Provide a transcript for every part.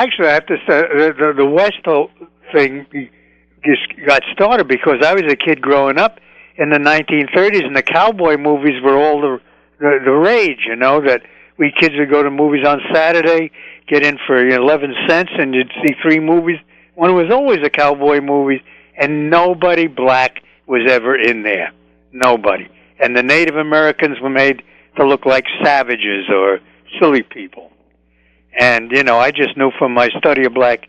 Actually, I have to say the West thing just got started because I was a kid growing up in the 1930s, and the cowboy movies were all the rage. You know that we kids would go to movies on Saturday, get in for 11 cents, and you'd see 3 movies. One was always a cowboy movie, and nobody black was ever in there. Nobody. And the Native Americans were made to look like savages or silly people. And, I just knew from my study of black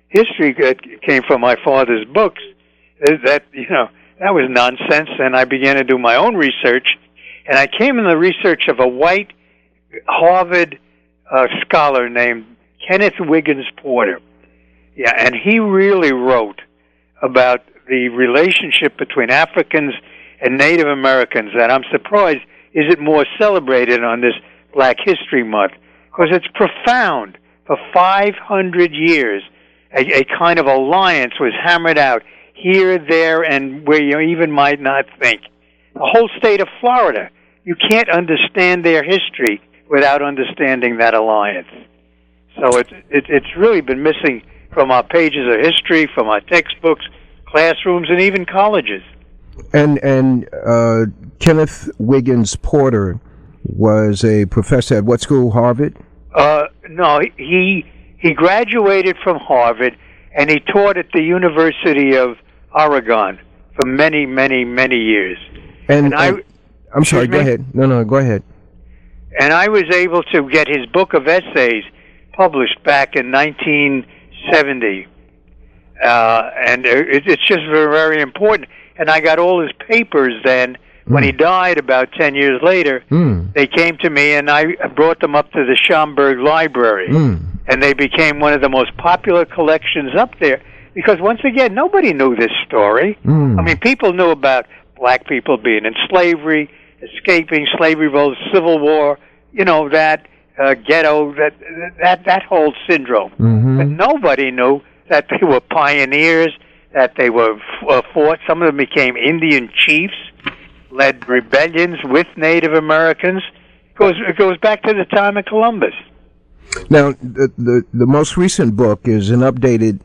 history that came from my father's books that, that was nonsense. And I began to do my own research. And I came in the research of a white Harvard scholar named Kenneth Wiggins Porter. Yeah, and he really wrote about the relationship between Africans and Native Americans that I'm surprised isn't more celebrated on this Black History Month, because it's profound. For 500 years, a kind of alliance was hammered out here, there, and where you even might not think. The whole state of Florida, you can't understand their history without understanding that alliance. So it's really been missing from our pages of history, from our textbooks, classrooms, and even colleges. And Kenneth Wiggins Porter was a professor at what school, Harvard? No, he graduated from Harvard, and he taught at the University of Oregon for many, many, many years. I'm sorry, go ahead. No, go ahead. And I was able to get his book of essays published back in 1970. And it's just very, very important. And I got all his papers then. When he died about 10 years later, they came to me, and I brought them up to the Schomburg Library. And they became one of the most popular collections up there. Because, once again, nobody knew this story. I mean, people knew about black people being in slavery, escaping slavery, Civil War, that ghetto, that whole syndrome. But nobody knew that they were pioneers, that they were fought. Some of them became Indian chiefs, led rebellions with Native Americans. It goes back to the time of Columbus. Now, the most recent book is an updated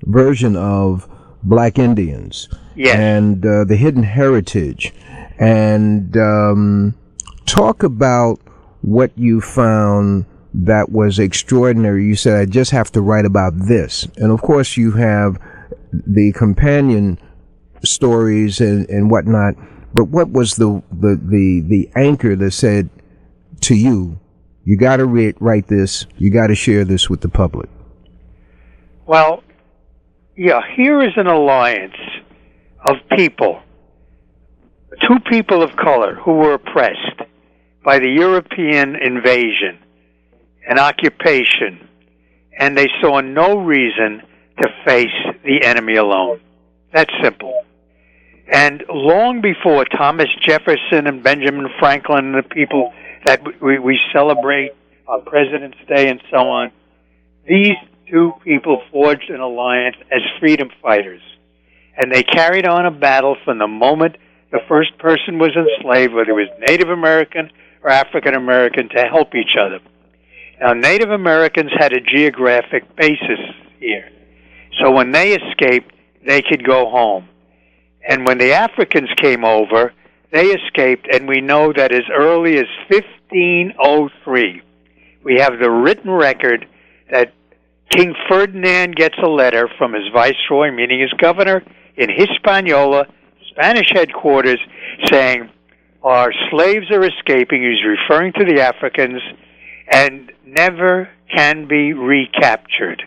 version of Black Indians. Yes. And the hidden heritage. And talk about what you found that was extraordinary. You said, I just have to write about this. And of course you have the companion stories and whatnot, but what was the anchor that said to you, you got to write this, you got to share this with the public? Well, yeah, here is an alliance of people, 2 people of color who were oppressed by the European invasion and occupation, and they saw no reason to face the enemy alone. That's simple. And long before Thomas Jefferson and Benjamin Franklin and the people that we celebrate on President's Day and so on, these 2 people forged an alliance as freedom fighters. And they carried on a battle from the moment the first person was enslaved, whether it was Native American or African American, to help each other. Now, Native Americans had a geographic basis here. So when they escaped, they could go home. And when the Africans came over, they escaped, and we know that as early as 1503, we have the written record that King Ferdinand gets a letter from his viceroy, meaning his governor, in Hispaniola, Spanish headquarters, saying, our slaves are escaping. He's referring to the Africans, and never can be recaptured.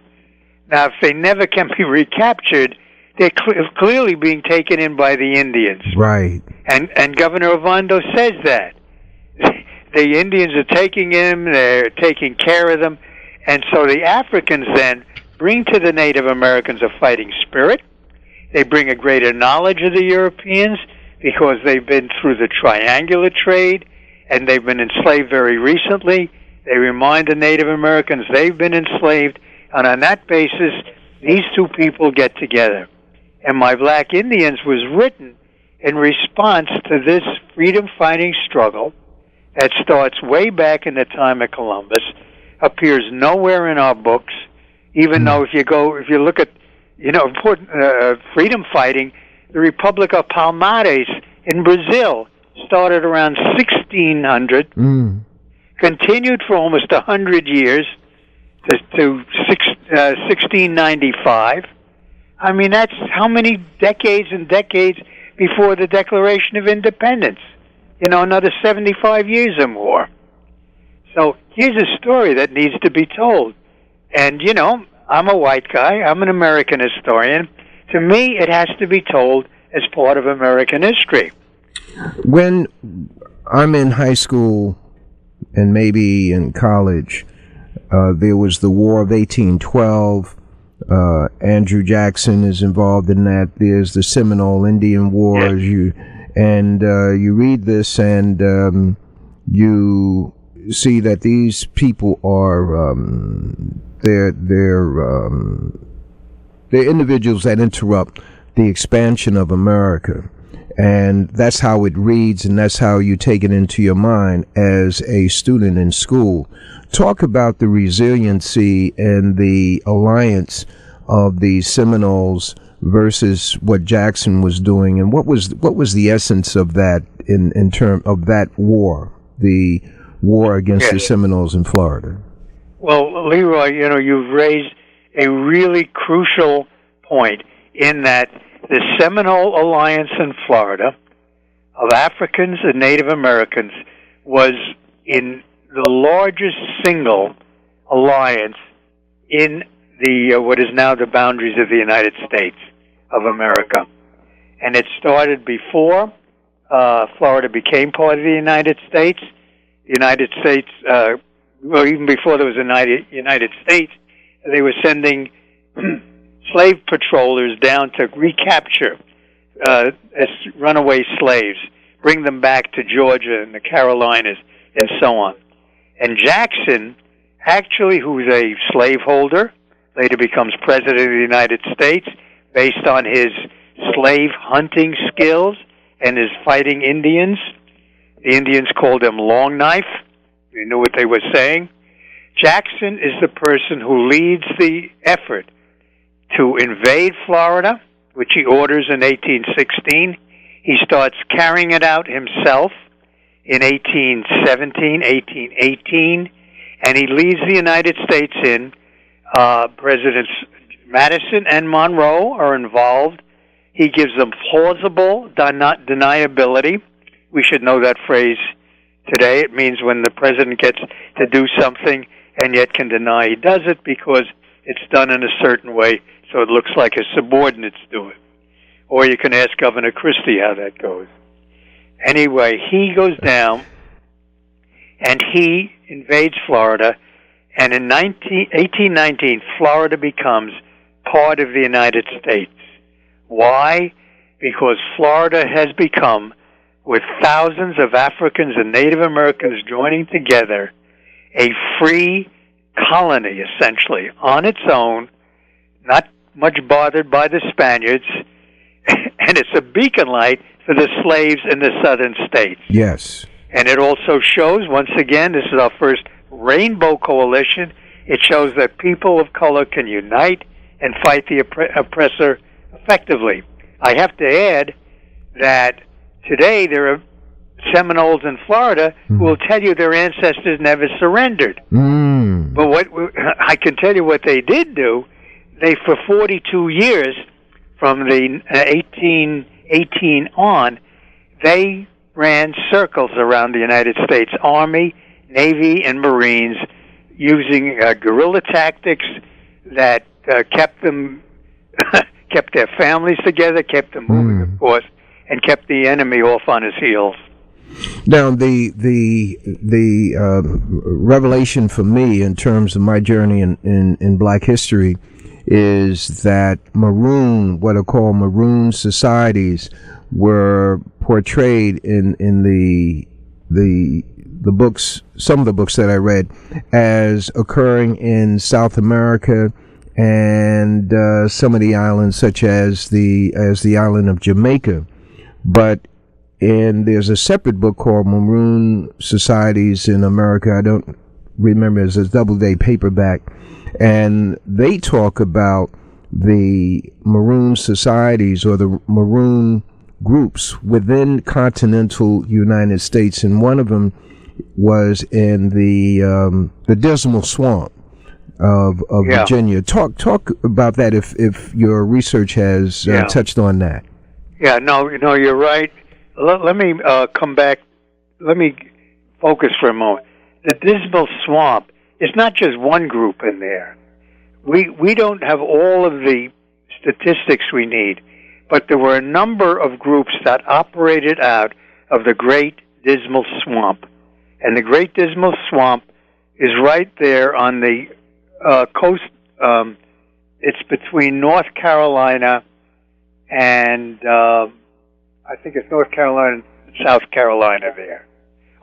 Now, if they never can be recaptured, they're clearly being taken in by the Indians. Right. And Governor Ovando says that. The Indians are taking him, they're taking care of them, and so the Africans then bring to the Native Americans a fighting spirit. They bring a greater knowledge of the Europeans because they've been through the triangular trade, and they've been enslaved very recently. They remind the Native Americans they've been enslaved, and on that basis, these 2 people get together. And My Black Indians was written in response to this freedom-fighting struggle that starts way back in the time of Columbus, appears nowhere in our books, even though if you look at, important freedom fighting, the Republic of Palmares in Brazil started around 1600, continued for almost 100 years to 1695. I mean, that's how many decades and decades before the Declaration of Independence. Another 75 years or more. So here's a story that needs to be told. And, I'm a white guy. I'm an American historian. To me, it has to be told as part of American history. When I'm in high school and maybe in college, there was the War of 1812. Andrew Jackson is involved in that. There's the Seminole Indian Wars. Yes. You read this and you see that these people are they're individuals that interrupt the expansion of America, and that's how it reads, and that's how you take it into your mind as a student in school. Talk about the resiliency and the alliance of the Seminoles versus what Jackson was doing, and what was the essence of that in term of that war, the war against the Seminoles in Florida. Well, Leroy, you've raised a really crucial point in that the Seminole Alliance in Florida of Africans and Native Americans was in the largest single alliance in the what is now the boundaries of the United States of America. And it started before Florida became part of the United States. The United States, even before there was a United States, they were sending slave patrollers down to recapture as runaway slaves, bring them back to Georgia and the Carolinas and so on. And Jackson, actually, who was a slaveholder, later becomes president of the United States based on his slave hunting skills and his fighting Indians. The Indians called him Long Knife. They knew what they were saying. Jackson is the person who leads the effort to invade Florida, which he orders in 1816. He starts carrying it out himself in 1817, 1818, and he leads the United States in. Presidents Madison and Monroe are involved. He gives them plausible deniability. We should know that phrase today. It means when the president gets to do something and yet can deny he does it because it's done in a certain way, so it looks like his subordinates do it. Or you can ask Governor Christie how that goes. Anyway, he goes down and he invades Florida, and in 1819, Florida becomes part of the United States. Why? Because Florida has become, with thousands of Africans and Native Americans joining together, a free colony, essentially, on its own, not much bothered by the Spaniards, and it's a beacon light for the slaves in the southern states. Yes. And it also shows, once again, this is our first Rainbow Coalition. It shows that people of color can unite and fight the oppressor effectively. I have to add that today there are Seminoles in Florida who will tell you their ancestors never surrendered. But what I can tell you what they did do, they for 42 years, from the 1818 on, they ran circles around the United States Army, Navy, and Marines using guerrilla tactics that kept them, kept their families together, kept them moving, of course, and kept the enemy off on his heels. Now, the revelation for me in terms of my journey in Black history is that what are called maroon societies were portrayed in the books, some of the books that I read, as occurring in South America and some of the islands, such as the island of Jamaica. But there's a separate book called Maroon Societies in America. I don't remember as a Doubleday paperback, and they talk about the Maroon societies or the Maroon groups within continental United States, and one of them was in the Dismal Swamp of Virginia. Talk about that if your research has touched on that. Yeah, no, you're right. Let me come back. Let me focus for a moment. The Dismal Swamp is not just one group in there. We don't have all of the statistics we need, but there were a number of groups that operated out of the Great Dismal Swamp. And the Great Dismal Swamp is right there on the coast. It's between North Carolina and I think it's North Carolina and South Carolina there.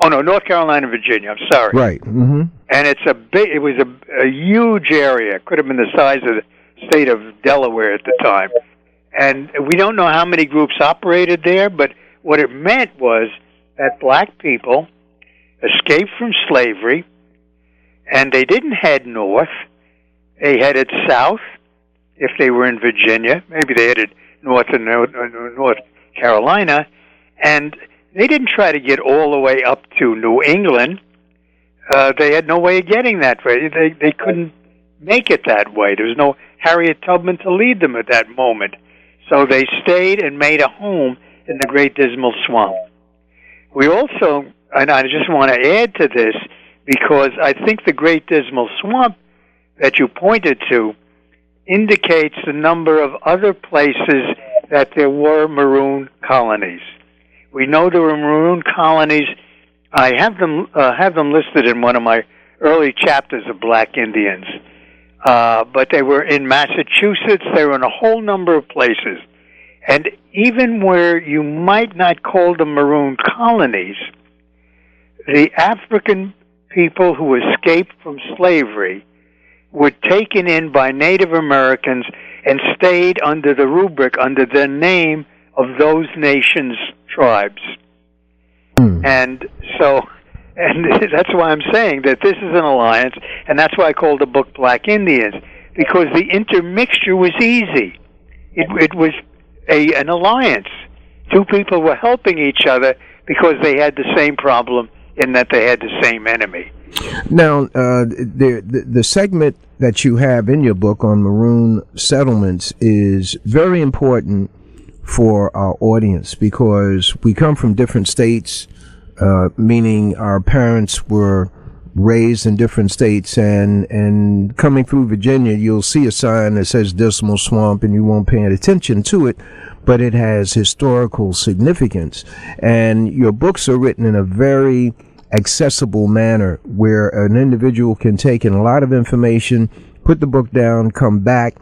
Oh no, North Carolina and Virginia. I'm sorry. Right. Mm-hmm. And it was a huge area. It could have been the size of the state of Delaware at the time. And we don't know how many groups operated there, but what it meant was that black people escaped from slavery, and they didn't head north. They headed south if they were in Virginia. Maybe they headed north in North Carolina, and they didn't try to get all the way up to New England. They had no way of getting that way. They couldn't make it that way. There was no Harriet Tubman to lead them at that moment. So they stayed and made a home in the Great Dismal Swamp. We also, and I just want to add to this, because I think the Great Dismal Swamp that you pointed to indicates the number of other places that there were Maroon colonies. We know there were Maroon colonies. I have them listed in one of my early chapters of Black Indians. But they were in Massachusetts. They were in a whole number of places. And even where you might not call them Maroon colonies, the African people who escaped from slavery were taken in by Native Americans and stayed under the rubric, under the name of those nations' tribes. And so, and that's why I'm saying that this is an alliance, and that's why I called the book Black Indians, because the intermixture was easy. It was an alliance. Two people were helping each other because they had the same problem in that they had the same enemy. Now, the segment that you have in your book on Maroon settlements is very important for our audience because we come from different states, meaning our parents were raised in different states, and coming through Virginia, you'll see a sign that says Dismal Swamp and you won't pay attention to it, but it has historical significance. And your books are written in a very accessible manner where an individual can take in a lot of information, put the book down, come back,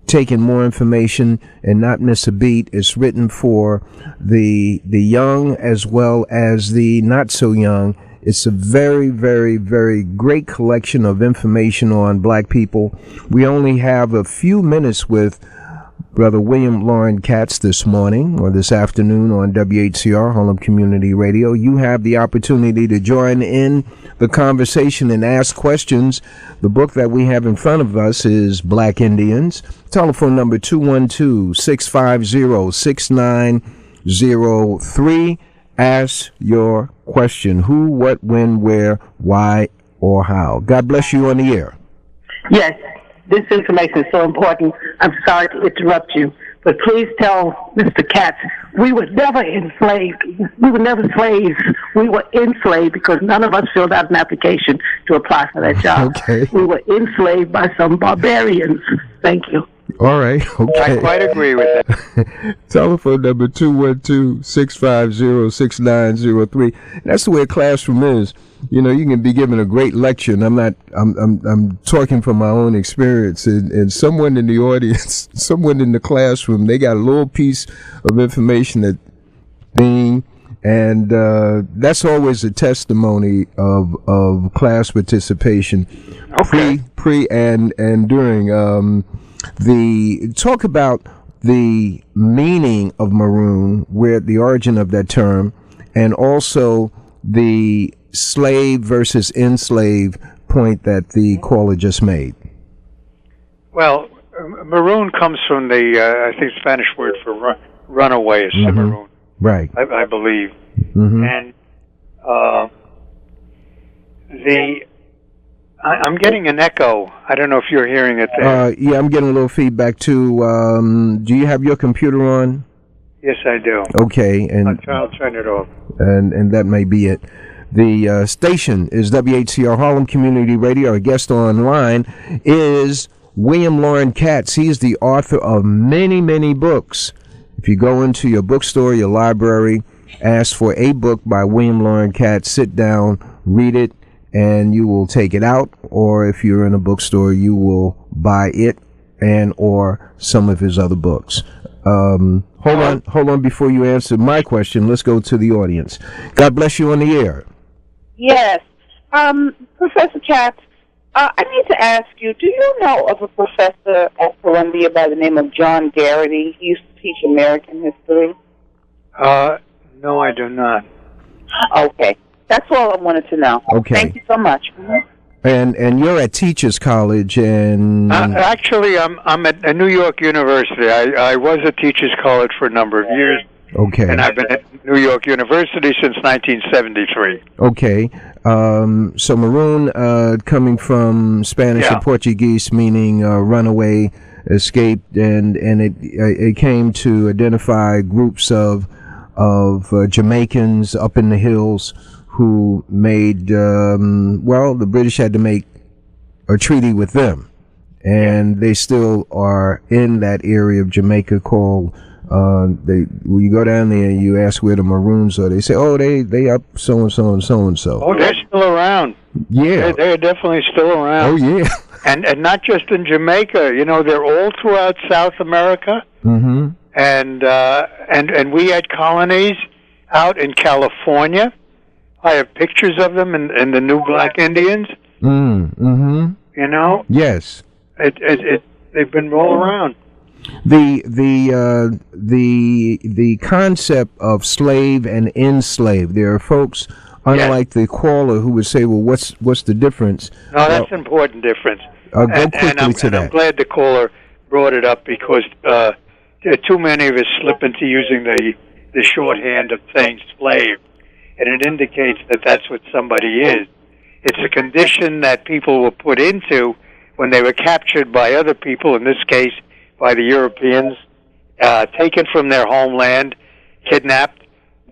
take in more information, and not miss a beat. It's written for the young as well as the not so young. It's a very, very, very great collection of information on black people. We only have a few minutes with Brother William Loren Katz this morning or this afternoon on Whcr, Harlem Community Radio. You have the opportunity to join in the conversation and ask questions. The book that we have in front of us is Black Indians. Telephone number 212-650-6903. Ask your question. Who, what, when, where, why, or how. God bless you on the air. Yes. This information is so important. I'm sorry to interrupt you, but please tell Mr. Katz we were never enslaved. We were never slaves. We were enslaved because none of us filled out an application to apply for that job. Okay. We were enslaved by some barbarians. Thank you. All right. Okay. I quite agree with that. Telephone number 212-650-6903. That's the way a classroom is. You know, you can be given a great lecture, and I'm talking from my own experience. And someone in the audience, someone in the classroom, they got a little piece of information that thing, and that's always a testimony of class participation, okay. pre and during. The talk about the meaning of maroon, where the origin of that term, and also the slave versus enslaved point that the caller just made? Well, maroon comes from the, I think, Spanish word for runaway is cimarron. Right. I believe. And I'm getting an echo. I don't know if you're hearing it there. Yeah, I'm getting a little feedback too. Do you have your computer on? Yes, I do. Okay, and I'll turn it off. And that may be it. The station is WHCR Harlem Community Radio. Our guest online is William Loren Katz. He's the author of many, many books. If you go into your bookstore, your library, ask for a book by William Loren Katz, sit down, read it, and you will take it out. Or if you're in a bookstore, you will buy it and or some of his other books. Hold on before you answer my question. Let's go to the audience. God bless you on the air. Yes. Professor Katz, I need to ask you, do you know of a professor at Columbia by the name of John Garrity? He used to teach American history. No, I do not. Okay. That's all I wanted to know. Okay. Thank you so much. And you're at Teachers College, and actually, I'm at New York University. I was at Teachers College for a number of years. Okay. And I've been at New York University since 1973. Okay. So maroon coming from Spanish and Portuguese, meaning runaway, escaped, and it came to identify groups of Jamaicans up in the hills who made the British had to make a treaty with them, and they still are in that area of Jamaica called. When you go down there and you ask where the Maroons are, they say, "Oh, they up so and so and so and so." Oh, they're still around. Yeah, they're definitely still around. Oh, yeah, and not just in Jamaica. You know, they're all throughout South America. Mm-hmm. And we had colonies out in California. I have pictures of them in the New Black Indians. Mm-hmm. You know. Yes. They've been all around. The concept of slave and enslaved. There are folks, unlike the caller, who would say, "Well, what's the difference?" No, that's an important difference. Go quickly to that. I'm glad the caller brought it up because too many of us slip into using the shorthand of saying slave, and it indicates that that's what somebody is. It's a condition that people were put into when they were captured by other people. In this case, by the Europeans, taken from their homeland, kidnapped,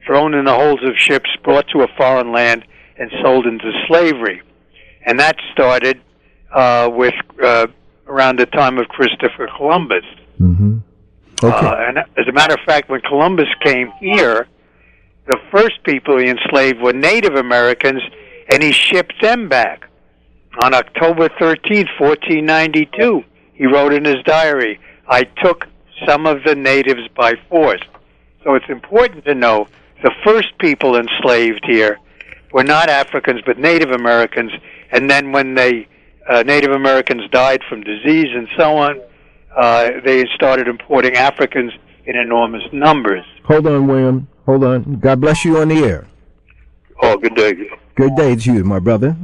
thrown in the holds of ships, brought to a foreign land, and sold into slavery. And that started with around the time of Christopher Columbus. Mm-hmm. Okay. And as a matter of fact, when Columbus came here, the first people he enslaved were Native Americans, and he shipped them back. On October 13th, 1492, he wrote in his diary, "I took some of the natives by force." So it's important to know the first people enslaved here were not Africans but Native Americans, and then when Native Americans died from disease and so on, they started importing Africans in enormous numbers. Hold on, William. Hold on. God bless you on the air. Oh, good day. Good day to you, my brother.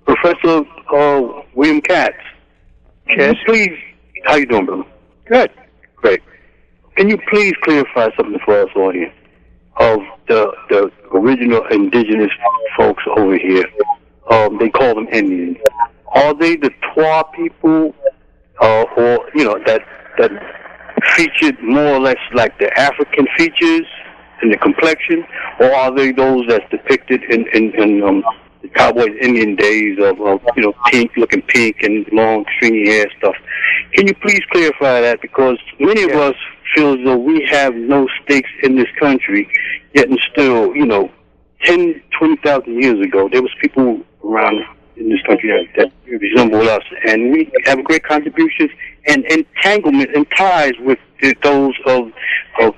Professor William Katz. Yes. Please, how you doing, brother? Good. Great. Can you please clarify something for us audience of the original indigenous folks over here? They call them Indians. Are they the Twa people, or that featured more or less like the African features in the complexion, or are they those that's depicted in the Cowboys Indian days of looking pink and long stringy hair stuff? Can you please clarify that, because many of us feel as though we have no stakes in this country, yet and still, 10, 20,000 years ago, there was people around in this country that resemble us, and we have great contributions and entanglement and ties with those of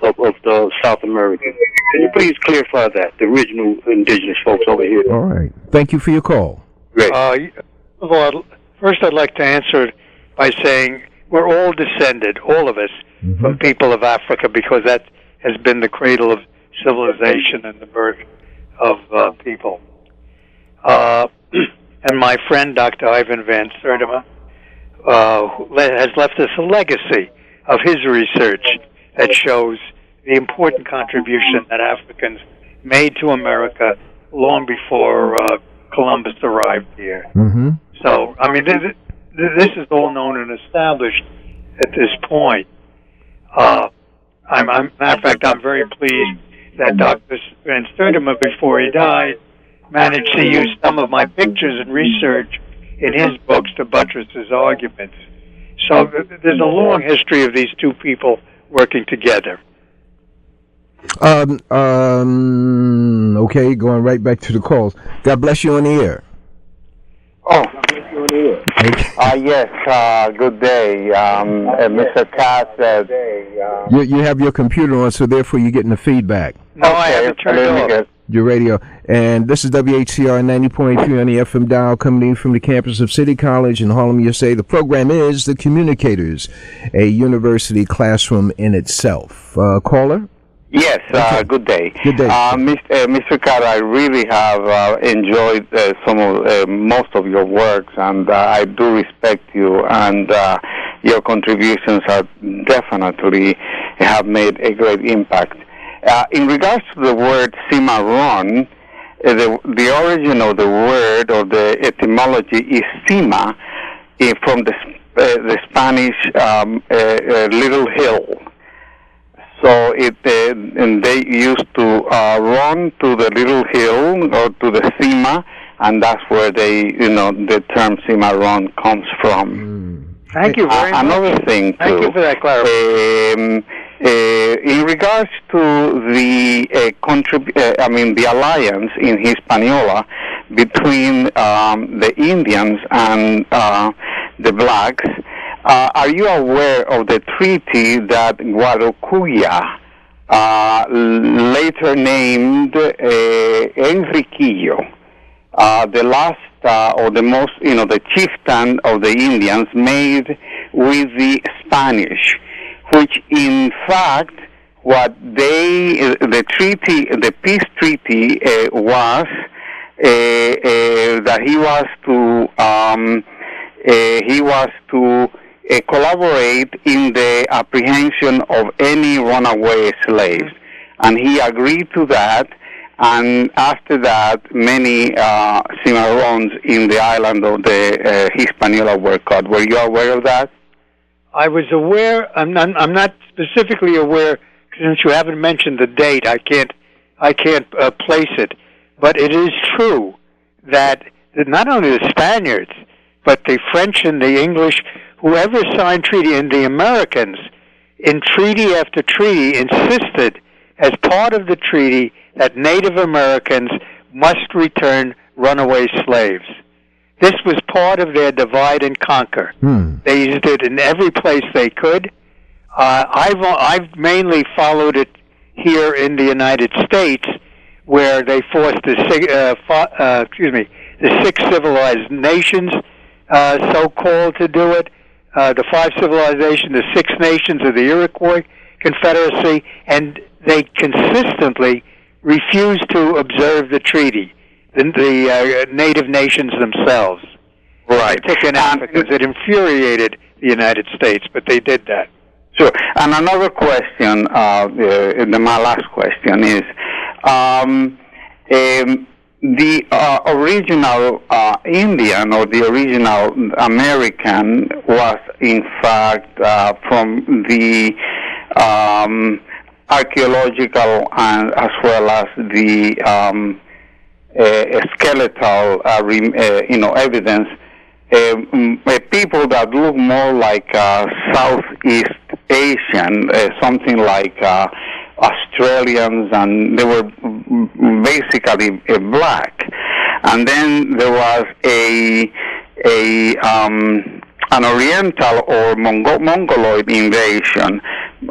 the South Americans. Can you please clarify that, the original indigenous folks over here? All right. Thank you for your call. Great. First I'd like to answer it by saying we're all descended, all of us, from people of Africa, because that has been the cradle of civilization and the birth of people. and my friend Dr. Ivan Van Sertima has left us a legacy of his research that shows the important contribution that Africans made to America long before Columbus arrived here. Mm-hmm. So, I mean, this is all known and established at this point. Matter of fact, I'm very pleased that Dr. Van Sertima, before he died, managed to use some of my pictures and research in his books to buttress his arguments. So there's a long history of these two people working together. Okay, going right back to the calls. God bless you on the air. Oh, yes, good day. Mr. Katz said... You have your computer on, so therefore you're getting the feedback. No, I have it turned off. Your radio. And this is WHCR 90.3 on the FM dial, coming in from the campus of City College in Harlem, USA. The program is The Communicators, a university classroom in itself. Caller? Yes, good day. Good day. Mr. Carr, I really have enjoyed most of your works, and I do respect you, and your contributions are definitely have made a great impact. In regards to the word cimarron, the origin of the word or the etymology is cima, from the Spanish little hill. So and they used to run to the little hill or to the cima, and that's where the term cimarron comes from. Thank you very much. Another thing, too. Thank you for that clarification. In regards to the the alliance in Hispaniola between the Indians and the blacks, are you aware of the treaty that Guarocuya, later named Enriquillo, the last or the most, the chieftain of the Indians, made with the Spanish, which in fact what the peace treaty was that he was to collaborate in the apprehension of any runaway slaves, and he agreed to that. And after that, many cimarrons in the island of the Hispaniola were caught. Were you aware of that? I was aware. I'm not specifically aware, since you haven't mentioned the date. I can't place it. But it is true that not only the Spaniards, but the French and the English, whoever signed treaty, and the Americans, in treaty after treaty, insisted as part of the treaty that Native Americans must return runaway slaves. This was part of their divide and conquer. They used it in every place they could. I've mainly followed it here in the United States, where they forced the six civilized nations, so-called, to do it. The five civilizations, the Six Nations of the Iroquois Confederacy, and they consistently refused to observe the treaty, the native nations themselves. Right. Particularly in Africans. It infuriated the United States, but they did that. Sure. And another question, my last question is, the original Indian or the original American was in fact from the archaeological and as well as the skeletal evidence, people that look more like Southeast Asian, something like Australians, and they were basically black. And then there was an Oriental or Mongoloid invasion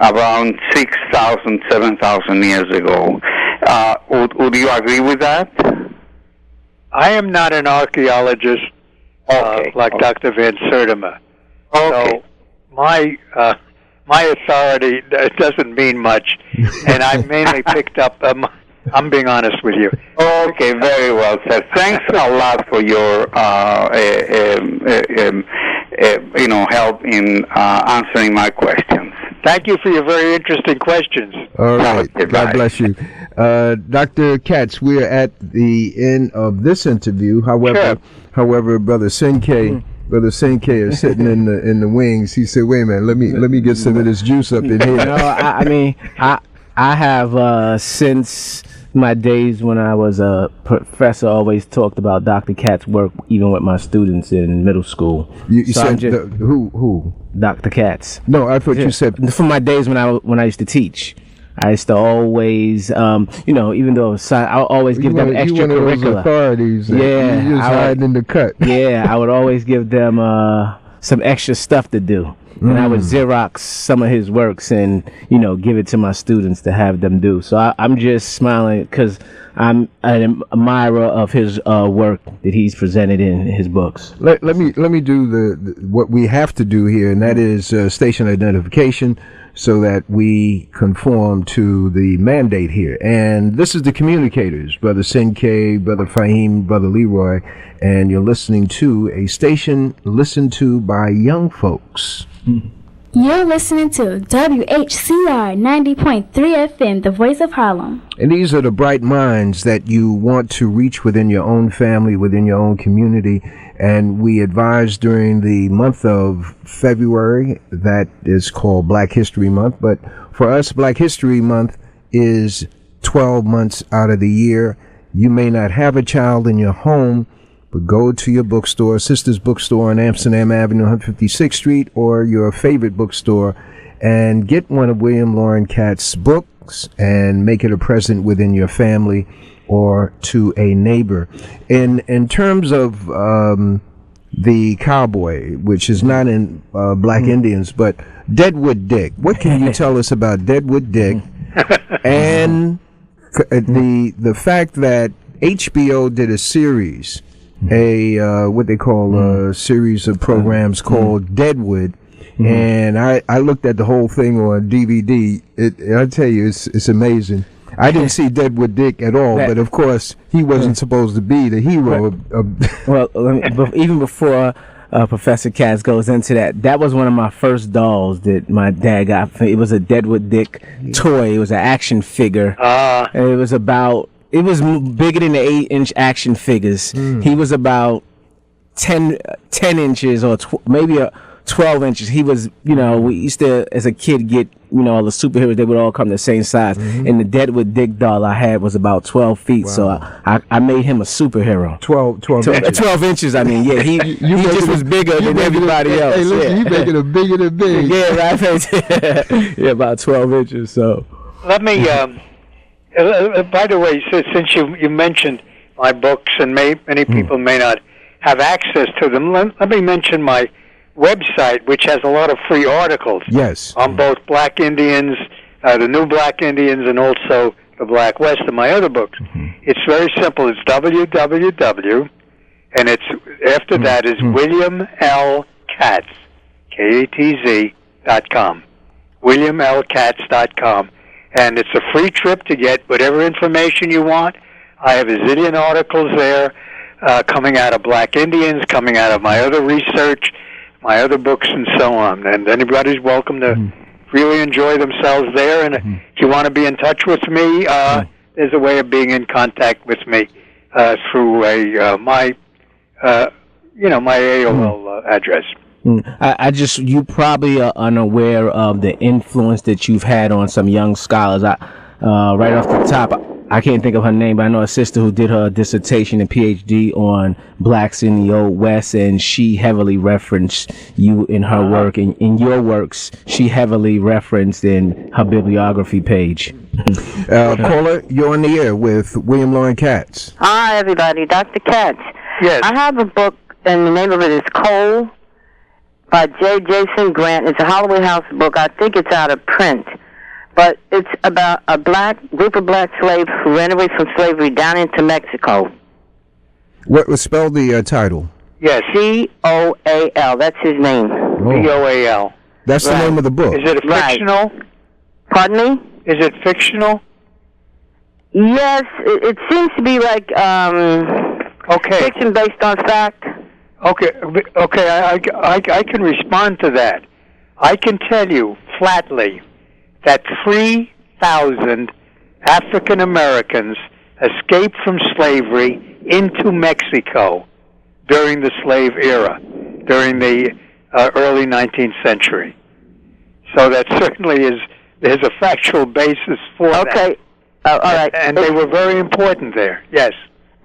around 6,000, 7,000 years ago. Would you agree with that? I am not an archaeologist like Dr. Van Sertima. Okay. So my authority doesn't mean much, and I mainly picked up I'm being honest with you. Okay, very well said. Thanks a lot for your help in answering my questions. Thank you for your very interesting questions. All right. Okay, God bye. bless you. Dr. Katz, we're at the end of this interview. However, Brother Senke is sitting in the wings. He said, "Wait a minute, let me get some of this juice up in here." No, I have since my days when I was a professor, always talked about Dr. Katz's work, even with my students in middle school. You said who? Dr. Katz. No, I thought you said from my days when I used to teach. I used to always, even though I always give them extracurricular. You one of those authorities. Yeah, you just hiding in the cut. Yeah, I would always give them some extra stuff to do. And I would Xerox some of his works and, give it to my students to have them do. So I'm just smiling because I'm an admirer of his work that he's presented in his books. Let me do the what we have to do here, and that is station identification so that we conform to the mandate here. And this is the Communicators, Brother Senke, Brother Fahim, Brother Leroy, and you're listening to a station listened to by young folks. You're listening to WHCR 90.3 FM, the voice of Harlem. And these are the bright minds that you want to reach within your own family, within your own community. And we advise during the month of February, that is called Black History Month. But for us, Black History Month is 12 months out of the year. You may not have a child in your home, but go to your bookstore, Sister's Bookstore on Amsterdam Avenue, 156th Street, or your favorite bookstore, and get one of William Loren Katz's books and make it a present within your family or to a neighbor. In terms of the cowboy, which is not in Black Indians, but Deadwood Dick, what can you tell us about Deadwood Dick and the fact that HBO did a series, what they call a series of programs called Deadwood, and I looked at the whole thing on DVD. I tell you, it's amazing. I didn't see Deadwood Dick at all, but of course he wasn't supposed to be the hero. Well, even before Professor Katz goes into that was one of my first dolls that my dad got. It was a Deadwood Dick toy. It was an action figure. And it was bigger than the 8-inch action figures. He was about 10 inches or maybe 12 inches. He was, we used to, as a kid, get, all the superheroes, they would all come the same size. And the Deadwood Dick doll I had was about 12 feet. Wow. So I made him a superhero. 12 inches. 12 inches, I mean, yeah. He just was bigger than everybody else. Hey, listen, you making him bigger than big. Yeah, right. Yeah, about 12 inches, so. Let me, by the way, since you mentioned my books and many people may not have access to them, let me mention my website, which has a lot of free articles. Yes. On both Black Indians, the New Black Indians, and also the Black West, and my other books. It's very simple. It's www, and it's after that is William L. Katz, KATZ.com, WilliamLKatz.com, and it's a free trip to get whatever information you want. I have a zillion articles there coming out of Black Indians, coming out of my other research, my other books, and so on. And anybody's welcome to really enjoy themselves there. And if you want to be in touch with me, there's a way of being in contact with me through my AOL address. You probably are unaware of the influence that you've had on some young scholars. Right off the top, I can't think of her name, but I know a sister who did her dissertation and PhD on blacks in the Old West, and she heavily referenced you in her work. And in your works, she heavily referenced in her bibliography page. Paula, you're on the air with William Loren Katz. Hi, everybody. Dr. Katz. Yes. I have a book, and the name of it is Cole by J. Jason Grant. It's a Holloway House book. I think it's out of print. But it's about a group of black slaves who ran away from slavery down into Mexico. What was spelled the title? Yes. C-O-A-L. That's his name. C-O-A-L. That's the name of the book. Is it fictional? Pardon me? Is it fictional? Yes, it seems to be like fiction based on fact. Okay. I can respond to that. I can tell you flatly that 3,000 African Americans escaped from slavery into Mexico during the slave era, during the early 19th century. So that certainly there's a factual basis for that. Okay. All right. And they were very important there. Yes.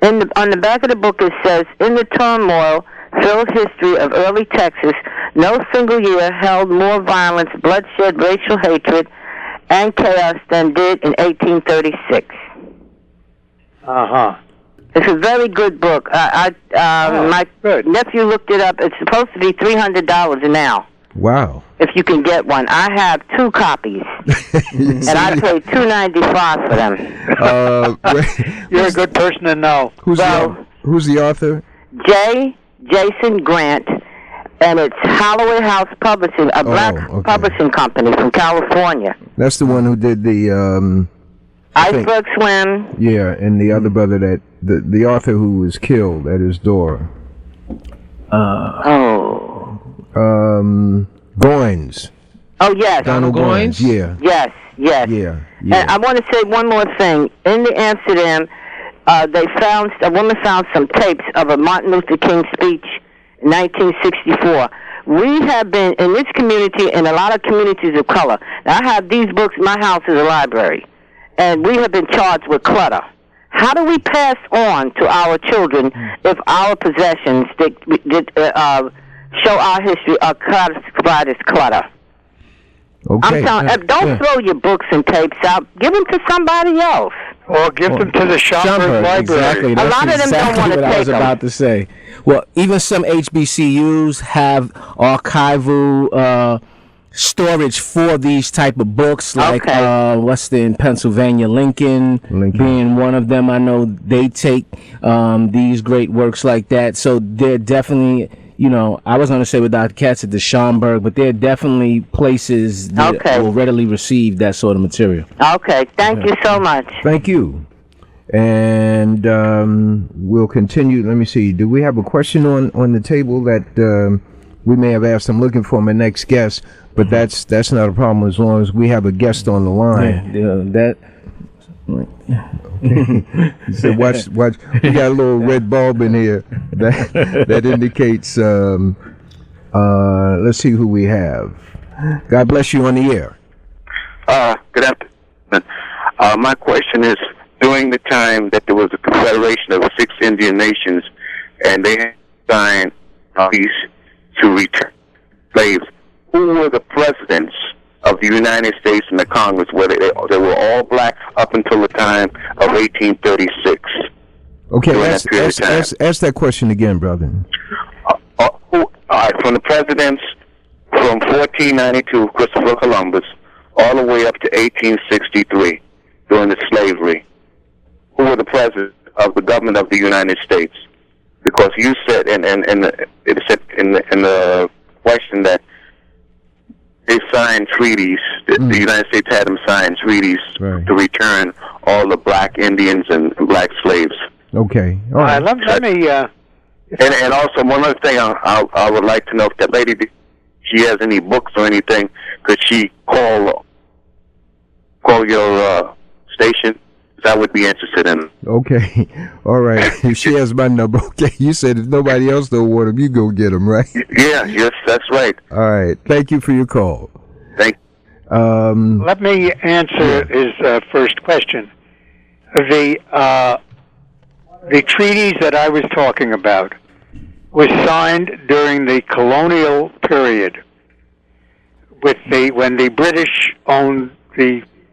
On the back of the book it says, in the turmoil-filled history of early Texas, no single year held more violence, bloodshed, racial hatred, and chaos than did in 1836. Uh-huh. It's a very good book. My nephew looked it up. It's supposed to be $300 now. Wow. If you can get one. I have 2 copies. And I paid $2.95 for them. You're a good person to know. Who's the author? Jason Grant, and it's Holloway House Publishing, a black publishing company from California. That's the one who did the Iceberg Swim. Yeah, and the other brother that the author who was killed at his door. Goins. Oh, yes. Donald Goins. Yeah. Yes. Yeah. And I want to say one more thing. In the Amsterdam, a woman found some tapes of a Martin Luther King speech in 1964. We have been, in this community and a lot of communities of color, now I have these books, my house is a library, and we have been charged with clutter. How do we pass on to our children if our possessions show our history are classified as clutter? Okay. I'm telling don't throw your books and tapes out. Give them to somebody else. Or give them to the Schomburg Library. Exactly. A lot of them don't want to take them. I was about to say. Well, even some HBCUs have archival storage for these type of books, like what's in Pennsylvania, Lincoln being one of them. I know they take these great works like that. So they're definitely, I was going to say with Dr. Katz at the Schomburg, but there are definitely places that will readily receive that sort of material. Okay, thank you so much. Thank you. And we'll continue. Let me see. Do we have a question on the table that we may have asked? I'm looking for my next guest, but that's not a problem as long as we have a guest on the line. So watch. We got a little red bulb in here that indicates. Let's see who we have. God bless you on the air. Good afternoon. My question is: during the time that there was a confederation of 6 Indian nations, and they had signed peace to return slaves, who were the presidents of the United States and the Congress? Where they were all black up until the time of 1836. Okay, ask that question again, brother. From the presidents from 1492, Christopher Columbus, all the way up to 1863, during the slavery. Who were the president of the government of the United States? Because you said, it said in the question that they signed treaties. The United States had them sign treaties to return all the black Indians and black slaves. Okay. All right. Let me. And also one other thing, I would like to know if that lady, she has any books or anything. Could she call your station? I would be interested in. Okay. All right. She has my number. Okay. You said if nobody else don't want them, you go get them, right? Yes, that's right. All right. Thank you for your call. Thank you. Let me answer his first question. The treaties that I was talking about was signed during the colonial period when the British owned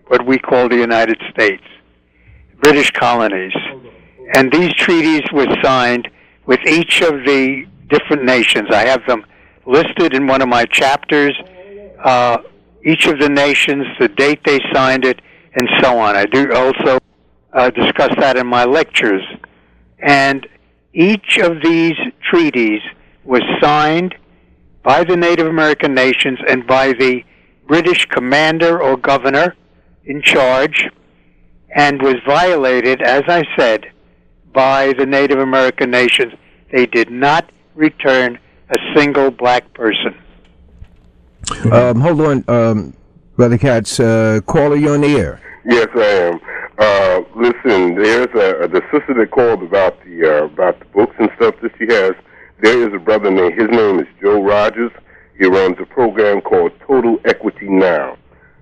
what we call the United States. British colonies. And these treaties were signed with each of the different nations. I have them listed in one of my chapters, each of the nations, the date they signed it, and so on. I do also discuss that in my lectures. And each of these treaties was signed by the Native American nations and by the British commander or governor in charge. and was violated, as I said, by the Native American nations. They did not return a single black person. Hold on, Brother Katz. Caller, you on the air? Yes, I am. Listen, there's the sister that called about the books and stuff that she has. There is a brother named, his name is Joe Rogers. He runs a program called Total Equity Now,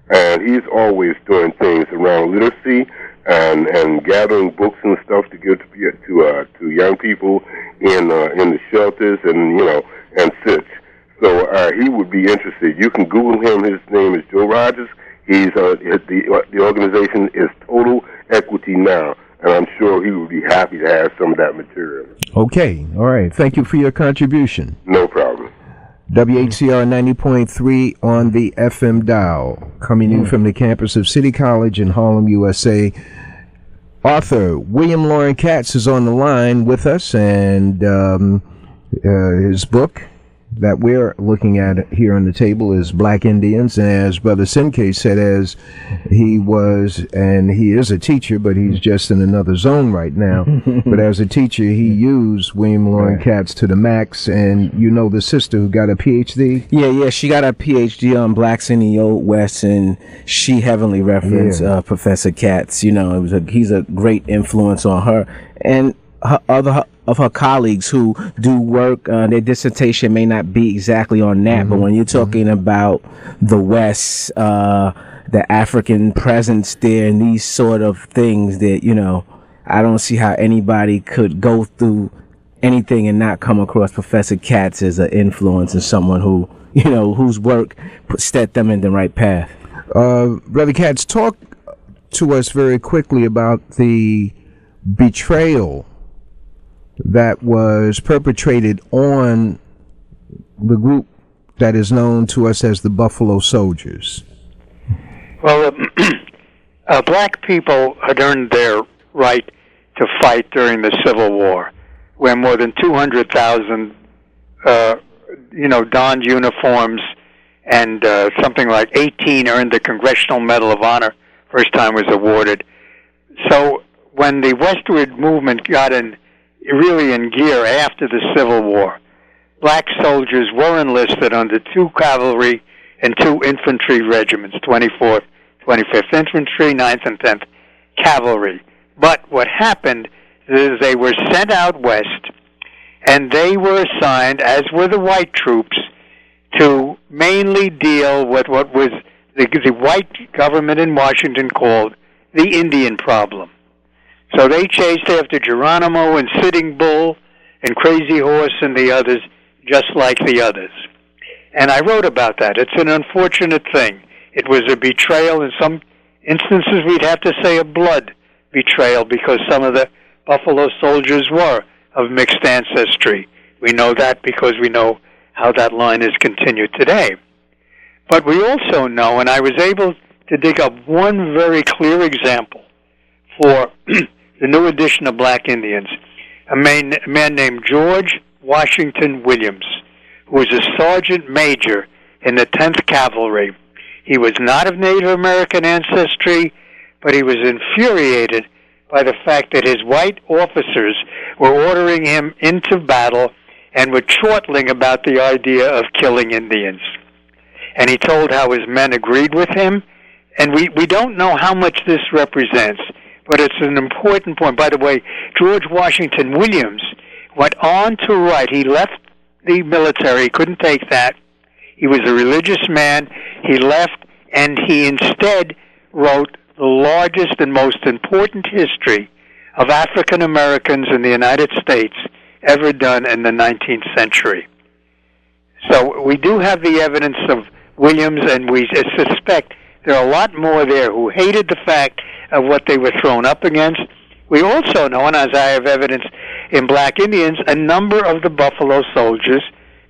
and he's always doing things around literacy and gathering books and stuff to give to young people in the shelters and and such. So he would be interested. You can Google him. His name is Joe Rogers. He's the organization is Total Equity Now, and I'm sure he would be happy to have some of that material. Okay, all right. Thank you for your contribution. No problem. WHCR 90.3 on the FM dial, coming in from the campus of City College in Harlem, USA. Author William Loren Katz is on the line with us, and his book that we're looking at here on the table is Black Indians. And as Brother Sinke said, as he was, and he is a teacher, but he's just in another zone right now. But as a teacher, he used William Loren Katz to the max. And you know the sister who got a PhD? Yeah, she got a PhD on blacks in the Old West, and she heavily referenced Professor Katz. You know, he's a great influence on her. And other of her colleagues who do work, their dissertation may not be exactly on that, but when you're talking about the West, the African presence there, and these sort of things that, I don't see how anybody could go through anything and not come across Professor Katz as an influence and someone who, whose work set them in the right path. Brother Katz, talk to us very quickly about the betrayal that was perpetrated on the group that is known to us as the Buffalo Soldiers. Well, black people had earned their right to fight during the Civil War, where more than 200,000, donned uniforms, and something like 18 earned the Congressional Medal of Honor. First time was awarded. So when the westward movement got really in gear after the Civil War, black soldiers were enlisted under 2 cavalry and 2 infantry regiments, 24th, 25th Infantry, 9th and 10th Cavalry. But what happened is they were sent out west, and they were assigned, as were the white troops, to mainly deal with what was the white government in Washington called the Indian problem. So they chased after Geronimo and Sitting Bull and Crazy Horse and the others, just like the others. And I wrote about that. It's an unfortunate thing. It was a betrayal. In some instances, we'd have to say a blood betrayal, because some of the Buffalo Soldiers were of mixed ancestry. We know that because we know how that line is continued today. But we also know, and I was able to dig up one very clear example for the new edition of Black Indians, a man named George Washington Williams, who was a sergeant major in the 10th Cavalry. He was not of Native American ancestry, but he was infuriated by the fact that his white officers were ordering him into battle and were chortling about the idea of killing Indians. And he told how his men agreed with him, and we don't know how much this represents, but it's an important point. By the way, George Washington Williams went on to write. He left the military, couldn't take that. He was a religious man. He left, and he instead wrote the largest and most important history of African Americans in the United States ever done in the 19th century. So we do have the evidence of Williams, and we suspect there are a lot more there who hated the fact of what they were thrown up against. We also know, and as I have evidence in Black Indians, a number of the Buffalo Soldiers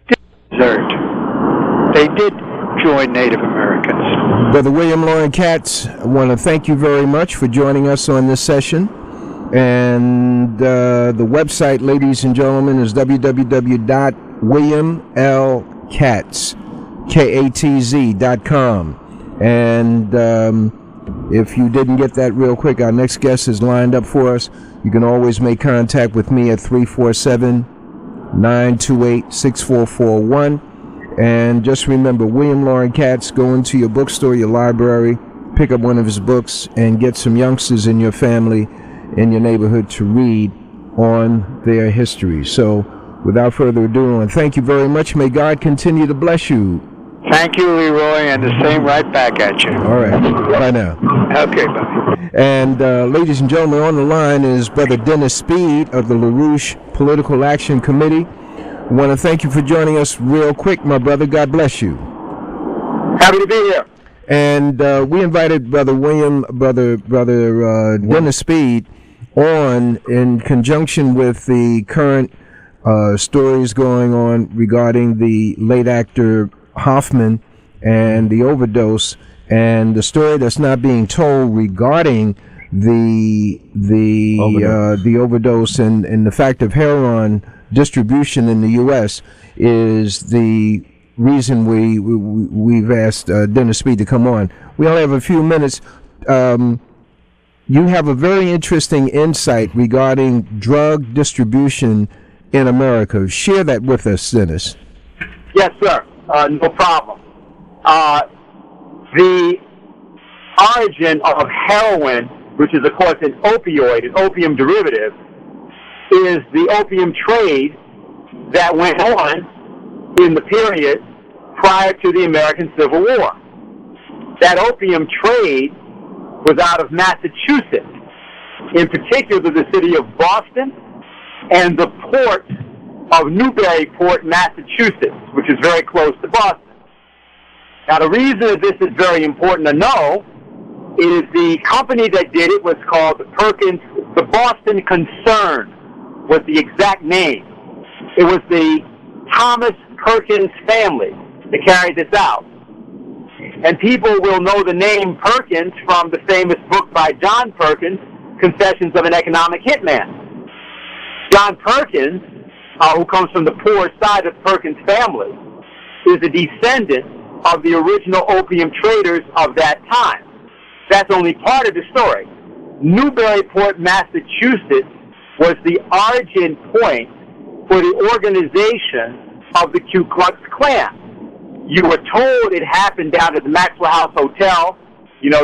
did desert. They did join Native Americans. Brother William Loren Katz, I want to thank you very much for joining us on this session. And the website, ladies and gentlemen, is www.williamlkatz.com. And If you didn't get that real quick, our next guest is lined up for us. You can always make contact with me at 347-928-6441. And just remember, William Loren Katz, go into your bookstore, your library, pick up one of his books, and get some youngsters in your family, in your neighborhood, to read on their history. So, without further ado, and thank you very much. May God continue to bless you. Thank you, Leroy, and the same right back at you. All right. Bye now. Okay, bye. And ladies and gentlemen, on the line is Brother Dennis Speed of the LaRouche Political Action Committee. I want to thank you for joining us real quick, my brother. God bless you. Happy to be here. And we invited Brother Dennis Speed on in conjunction with the current stories going on regarding the late actor Hoffman and the overdose, and the story that's not being told regarding the overdose and the fact of heroin distribution in the U.S. is the reason we've asked Dennis Speed to come on. We only have a few minutes. You have a very interesting insight regarding drug distribution in America. Share that with us, Dennis. Yes, sir. No problem. The origin of heroin, which is, of course, an opioid, an opium derivative, is the opium trade that went on in the period prior to the American Civil War. That opium trade was out of Massachusetts, in particular the city of Boston and the port of Newburyport, Massachusetts, which is very close to Boston. Now, the reason that this is very important to know is the company that did it was called the Boston Concern was the exact name. It was the Thomas Perkins family that carried this out. And people will know the name Perkins from the famous book by John Perkins, Confessions of an Economic Hitman. John Perkins, who comes from the poor side of the Perkins family, is a descendant of the original opium traders of that time. That's only part of the story. Newburyport, Massachusetts was the origin point for the organization of the Ku Klux Klan. You were told it happened down at the Maxwell House Hotel,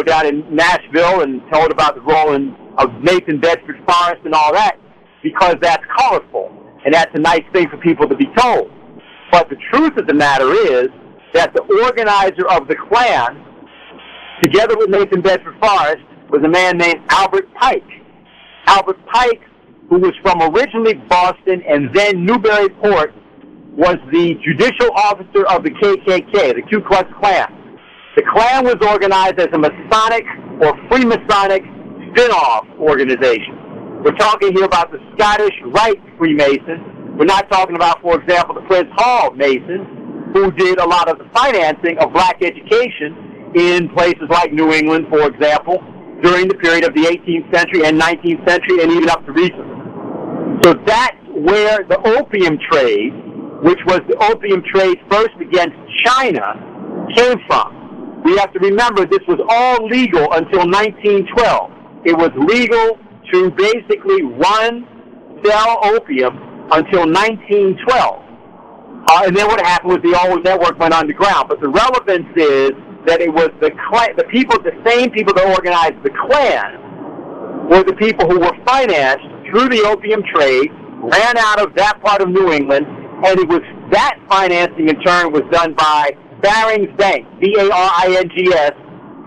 down in Nashville, and told about the role of Nathan Bedford Forrest and all that, because that's colorful, and that's a nice thing for people to be told. But the truth of the matter is that the organizer of the Klan, together with Nathan Bedford Forrest, was a man named Albert Pike. Albert Pike, who was from originally Boston and then Newburyport, was the judicial officer of the KKK, the Ku Klux Klan. The Klan was organized as a Masonic or Freemasonic spin-off organization. We're talking here about the Scottish Rite Freemasons. We're not talking about, for example, the Prince Hall Masons, who did a lot of the financing of black education in places like New England, for example, during the period of the 18th century and 19th century and even up to recently. So that's where the opium trade, which was the opium trade first against China, came from. We have to remember this was all legal until 1912. It was legal to basically sell opium until 1912. And then what happened was the old network went underground. But the relevance is that it was the same people that organized the Klan were the people who were financed through the opium trade, ran out of that part of New England, and it was that financing in turn was done by Barings Bank, B-A-R-I-N-G-S,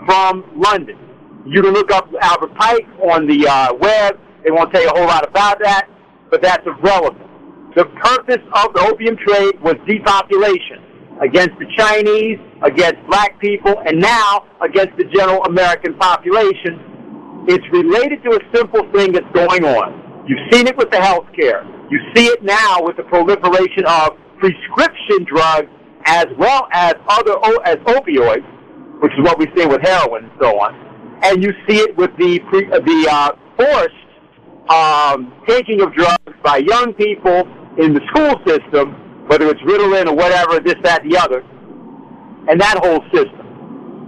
from London. You can look up Albert Pike on the web. They won't tell you a whole lot about that, but that's irrelevant. The purpose of the opium trade was depopulation against the Chinese, against black people, and now against the general American population. It's related to a simple thing that's going on. You've seen it with the health care. You see it now with the proliferation of prescription drugs as well as as opioids, which is what we see with heroin and so on. And you see it with the forced taking of drugs by young people in the school system, whether it's Ritalin or whatever, this, that, the other, and that whole system.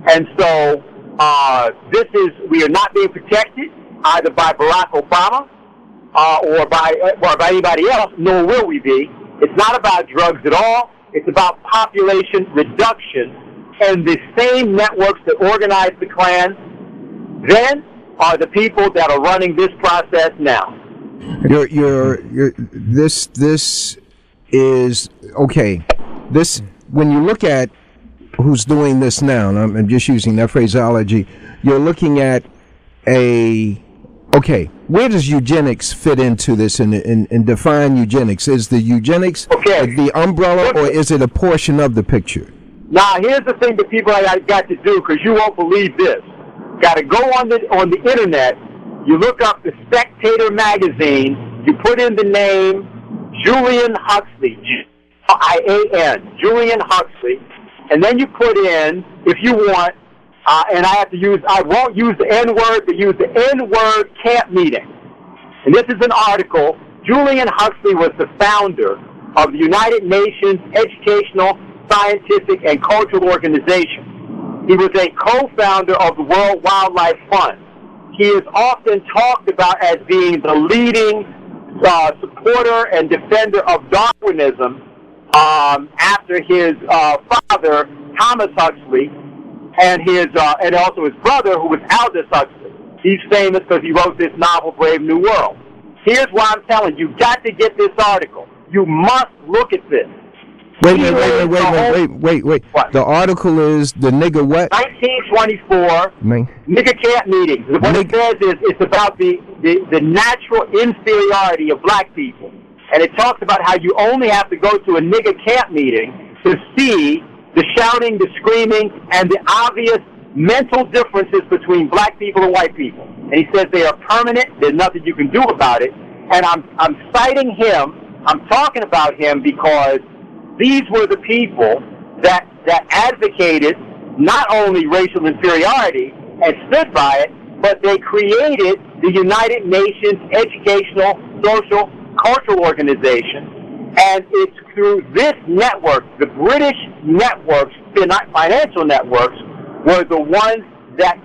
And so we are not being protected either by Barack Obama or by anybody else, nor will we be. It's not about drugs at all. It's about population reduction. And the same networks that organized the Klan then are the people that are running this process now. This is okay. This, when you look at who's doing this now, and I'm just using that phraseology, you're looking at where does eugenics fit into this and define eugenics? Is the eugenics the umbrella, or is it a portion of the picture? Now, here's the thing that people got to do, because you won't believe this. Got to go on the internet. You look up the Spectator magazine. You put in the name Julian Huxley, G-I-A-N, Julian Huxley, and then you put in, if you want, and I won't use the N-word, but use the N-word camp meeting. And this is an article. Julian Huxley was the founder of the United Nations Educational, Scientific, and Cultural Organization. He was a co-founder of the World Wildlife Fund. He is often talked about as being the leading supporter and defender of Darwinism after his father, Thomas Huxley, and also his brother, who was Aldous Huxley. He's famous because he wrote this novel, Brave New World. Here's why I'm telling you, got to get this article. You must look at this. Wait. What? The article is the nigger what? 1924 nigger camp meetings. What it says is it's about the natural inferiority of black people. And it talks about how you only have to go to a nigger camp meeting to see the shouting, the screaming, and the obvious mental differences between black people and white people. And he says they are permanent. There's nothing you can do about it. And I'm citing him. I'm talking about him because these were the people that advocated not only racial inferiority and stood by it, but they created the United Nations Educational, Social, Cultural Organization. And it's through this network, the British networks, financial networks, were the ones that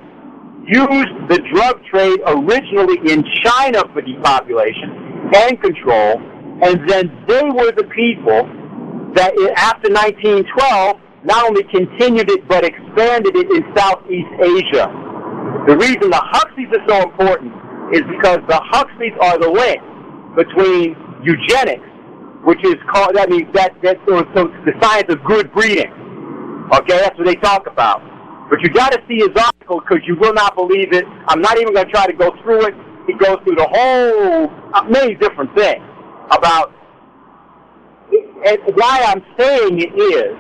used the drug trade originally in China for depopulation and control, and then they were the people that after 1912 not only continued it but expanded it in Southeast Asia. The reason the Huxleys are so important is because the Huxleys are the link between eugenics, which is called, that's the science of good breeding. Okay, that's what they talk about. But you got to see his article because you will not believe it. I'm not even going to try to go through it. He goes through the whole, many different things about, and why I'm saying it is,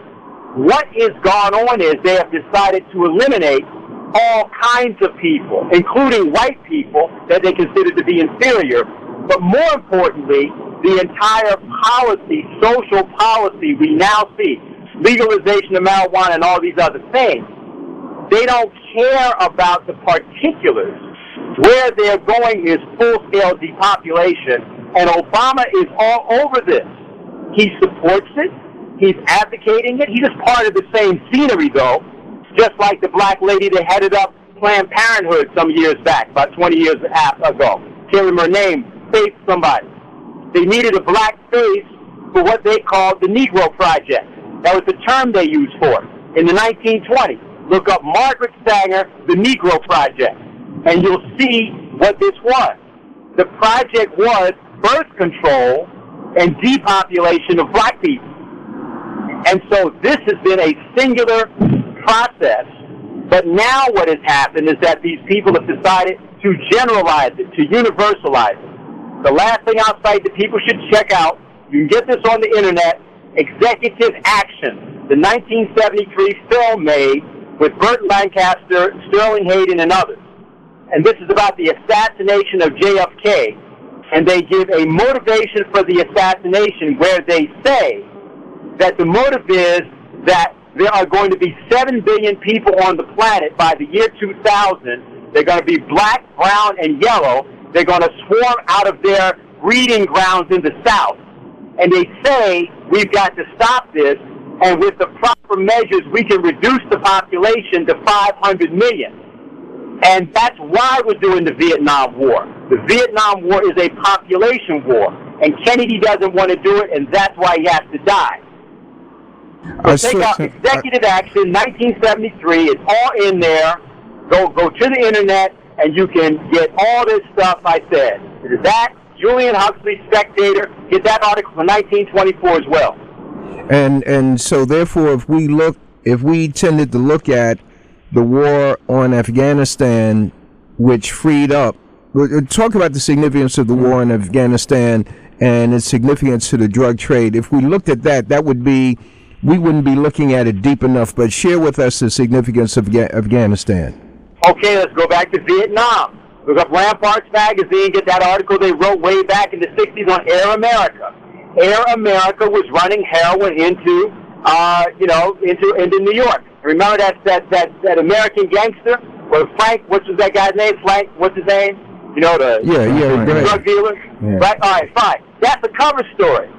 what is gone on is they have decided to eliminate all kinds of people, including white people that they consider to be inferior. But more importantly, the entire policy, social policy we now see, legalization of marijuana and all these other things, they don't care about the particulars. Where they're going is full-scale depopulation, and Obama is all over this. He supports it. He's advocating it. He's just part of the same scenery, though, just like the black lady that headed up Planned Parenthood some years back, about 20 years ago. Can't remember her name, Faith somebody. They needed a black face for what they called the Negro Project. That was the term they used for it in the 1920s. Look up Margaret Sanger, the Negro Project, and you'll see what this was. The project was birth control and depopulation of black people. And so this has been a singular process. But now what has happened is that these people have decided to generalize it, to universalize it. The last thing I'll cite that people should check out, you can get this on the internet, Executive Action, the 1973 film made with Burt Lancaster, Sterling Hayden, and others. And this is about the assassination of JFK. And they give a motivation for the assassination where they say that the motive is that there are going to be 7 billion people on the planet by the year 2000. They're going to be black, brown, and yellow. They're going to swarm out of their breeding grounds in the South. And they say we've got to stop this, and with the proper measures, we can reduce the population to 500 million. And that's why we're doing the Vietnam War. The Vietnam War is a population war, and Kennedy doesn't want to do it, and that's why he has to die. So take out executive action, 1973. It's all in there. Go to the internet, and you can get all this stuff I said. It is that Julian Huxley, Spectator. Get that article from 1924 as well. And so therefore, if we tended to look at the war on Afghanistan, which freed up, talk about the significance of the war in Afghanistan and its significance to the drug trade. If we looked at that, that would be, we wouldn't be looking at it deep enough. But share with us the significance of Afghanistan. Okay, let's go back to Vietnam. Look up Ramparts magazine, get that article they wrote way back in the 60s on Air America. Air America was running heroin into New York. Remember that American gangster? Well, Frank, what's that guy's name? Frank, what's his name? You know, the drug dealer? Yeah. Right? All right, fine. That's a cover story.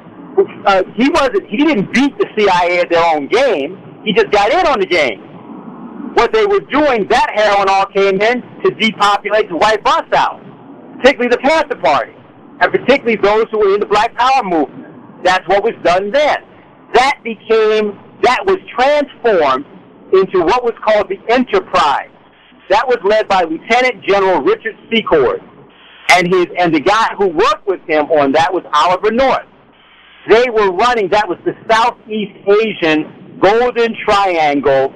He didn't beat the CIA at their own game. He just got in on the game. What they were doing, that heroin all came in to depopulate the white bus out, particularly the Panther Party, and particularly those who were in the Black Power movement. That's what was done then. That was transformed into what was called the Enterprise. That was led by Lieutenant General Richard Secord, and the guy who worked with him on that was Oliver North. They were running, that was the Southeast Asian Golden Triangle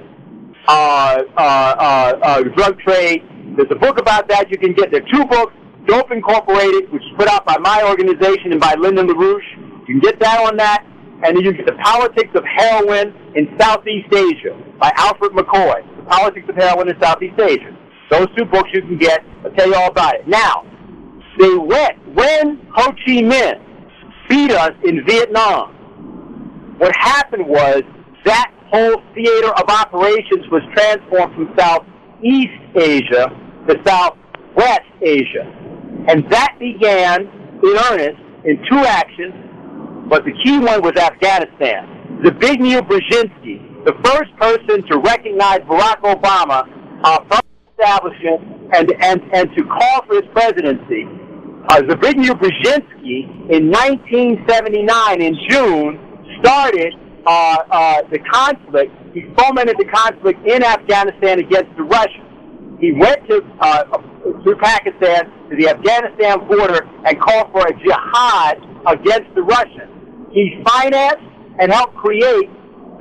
drug trade. There's a book about that you can get. There are two books, Dope Incorporated, which is put out by my organization and by Lyndon LaRouche. You can get that on that. And then you get The Politics of Heroin in Southeast Asia by Alfred McCoy. The Politics of Heroin in Southeast Asia. Those two books you can get. I'll tell you all about it. Now, when Ho Chi Minh beat us in Vietnam, what happened was that whole theater of operations was transformed from Southeast Asia to Southwest Asia. And that began in earnest in two actions, but the key one was Afghanistan. Zbigniew Brzezinski, the first person to recognize Barack Obama from the establishment and to call for his presidency, Zbigniew Brzezinski in 1979 in June started the conflict. He fomented the conflict in Afghanistan against the Russians. He went through Pakistan to the Afghanistan border and called for a jihad against the Russians. He financed and helped create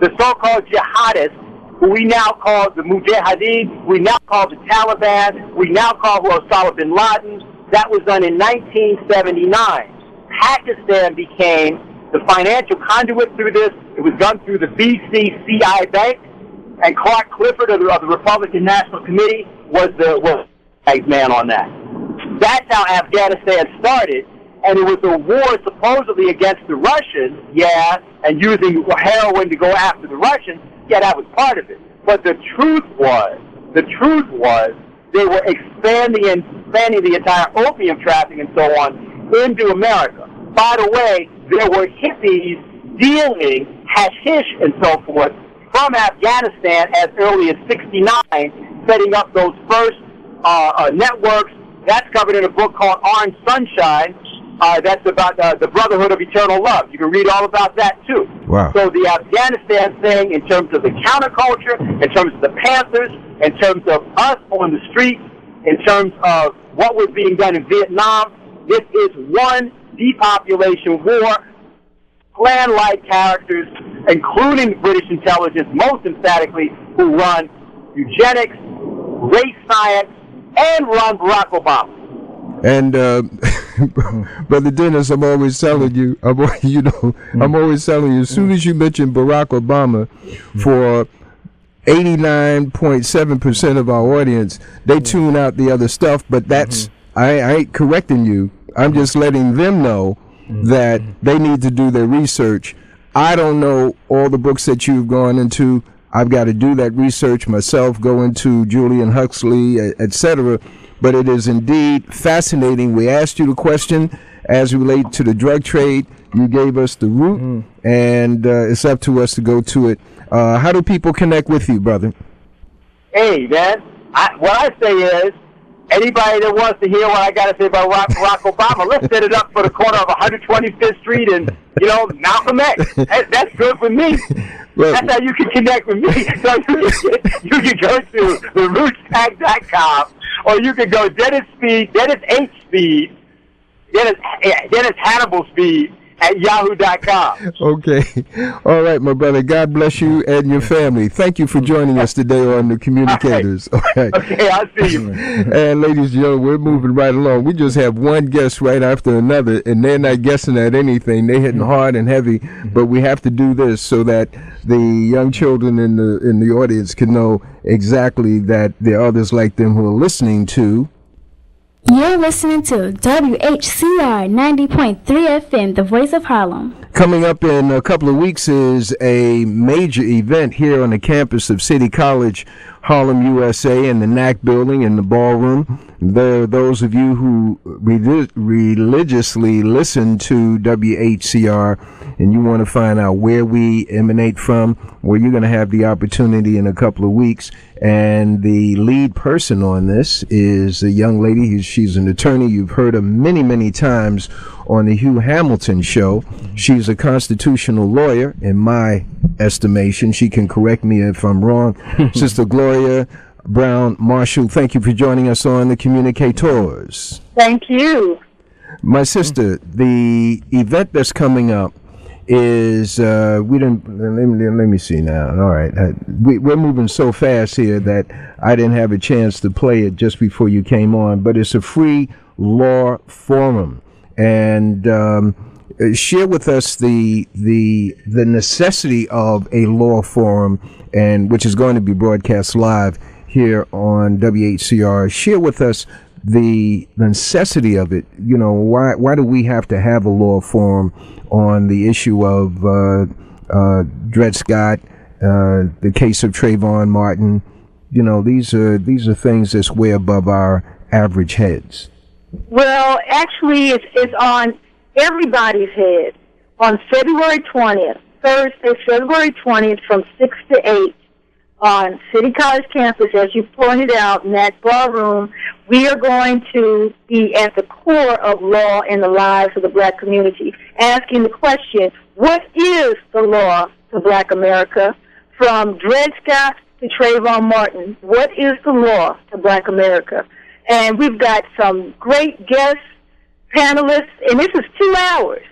the so-called jihadists, who we now call the Mujahideen, we now call the Taliban, we now call Osama bin Laden. That was done in 1979. Pakistan became the financial conduit through this. It was done through the BCCI Bank, and Clark Clifford of the Republican National Committee was the man on that. That's how Afghanistan started, and it was a war supposedly against the Russians, and using heroin to go after the Russians, that was part of it. But the truth was, they were expanding the entire opium traffic and so on into America. By the way, there were hippies dealing hashish and so forth from Afghanistan as early as '69, setting up those first networks. That's covered in a book called Orange Sunshine. That's about the Brotherhood of Eternal Love. You can read all about that too. Wow. So the Afghanistan thing, in terms of the counterculture, in terms of the Panthers, in terms of us on the streets, in terms of what was being done in Vietnam, this is one depopulation war. Clan-like characters, including British intelligence, most emphatically, who run eugenics, race science, and run Barack Obama. And Brother Dennis, I'm always telling you, I'm always telling you, as soon as you mention Barack Obama, for 89.7% of our audience, they tune out the other stuff. But that's I ain't correcting you. I'm just letting them know that they need to do their research. I don't know all the books that you've gone into. I've got to do that research myself, go into Julian Huxley, etc. But it is indeed fascinating. We asked you the question as it relates to the drug trade. You gave us the route, and it's up to us to go to it. How do people connect with you, brother? Hey, man. what I say is, anybody that wants to hear what I got to say about Barack Obama, let's set it up for the corner of 125th Street and, Malcolm X. That's good for me. Well, that's how you can connect with me. So you can go to therootstag.com, or you can go Dennis H. Speed, Dennis Hannibal Speed at yahoo.com. Okay. All right, my brother. God bless you and your family. Thank you for joining us today on The Communicators. All right. Okay, I'll see you. And ladies and gentlemen, we're moving right along. We just have one guest right after another, and they're not guessing at anything. They're hitting hard and heavy, but we have to do this so that the young children in the audience can know exactly that there are others like them who are listening to. You're listening to WHCR 90.3 FM, the voice of Harlem. Coming up in a couple of weeks is a major event here on the campus of City College, Harlem, USA, in the NAC building, in the ballroom. There are those of you who religiously listen to WHCR and you want to find out where we emanate from, well, you're going to have the opportunity in a couple of weeks. And the lead person on this is a young lady. She's an attorney. You've heard her many, many times on the Hugh Hamilton show. She's a constitutional lawyer, in my estimation. She can correct me if I'm wrong. Sister Gloria Brown Marshall, thank you for joining us on The Communicators. Thank you. My sister, the event that's coming up is let me see now. All right, we're moving so fast here that I didn't have a chance to play it just before you came on, but it's a free law forum, and share with us the necessity of a law forum, and which is going to be broadcast live here on WHCR. Share with us the necessity of it. Why do we have to have a law forum on the issue of Dred Scott, the case of Trayvon Martin? These are things that's way above our average heads. Well, actually, it's on everybody's head. On February 20th, Thursday, February 20th, from 6 to 8, on City College campus, as you pointed out, in that ballroom, we are going to be at the core of law in the lives of the black community, asking the question, what is the law to black America? From Dred Scott to Trayvon Martin, what is the law to black America? And we've got some great guest panelists, and this is 2 hours.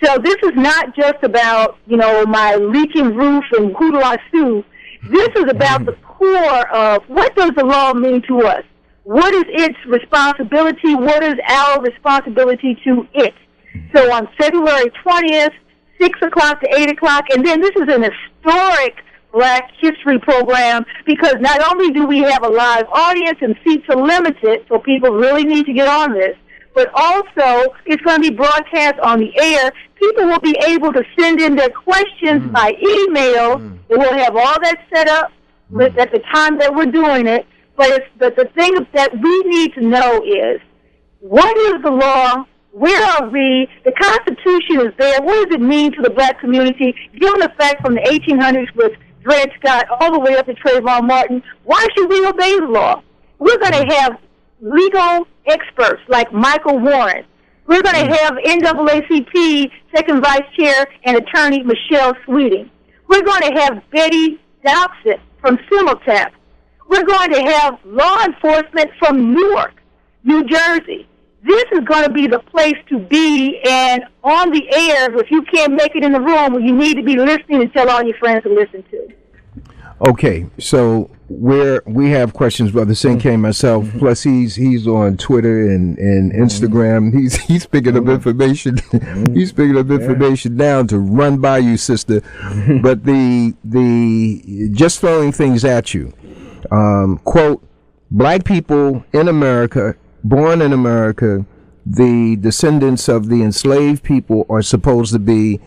So this is not just about, my leaking roof and who do I sue. This is about the core of what does the law mean to us? What is its responsibility? What is our responsibility to it? So on February 20th, 6 o'clock to 8 o'clock, and then this is an historic Black History program because not only do we have a live audience and seats are limited, so people really need to get on this, but also it's going to be broadcast on the air. People will be able to send in their questions by email. They will have all that set up at the time that we're doing it. But the thing that we need to know is, what is the law? Where are we? The Constitution is there. What does it mean to the black community? Given the fact from the 1800s with Dred Scott all the way up to Trayvon Martin, why should we obey the law? We're going to have legal experts like Michael Warren. We're going to have NAACP Second Vice Chair and Attorney Michelle Sweeting. We're going to have Betty Dobson from Simultap. We're going to have law enforcement from Newark, New Jersey. This is going to be the place to be, and on the air, if you can't make it in the room, you need to be listening and tell all your friends to listen to. Okay, so we have questions, Brother Cinque, myself. Plus, he's on Twitter and Instagram. He's picking up information. He's picking up information down to run by you, sister. But the just throwing things at you. Quote: black people in America, born in America, the descendants of the enslaved people, are supposed to be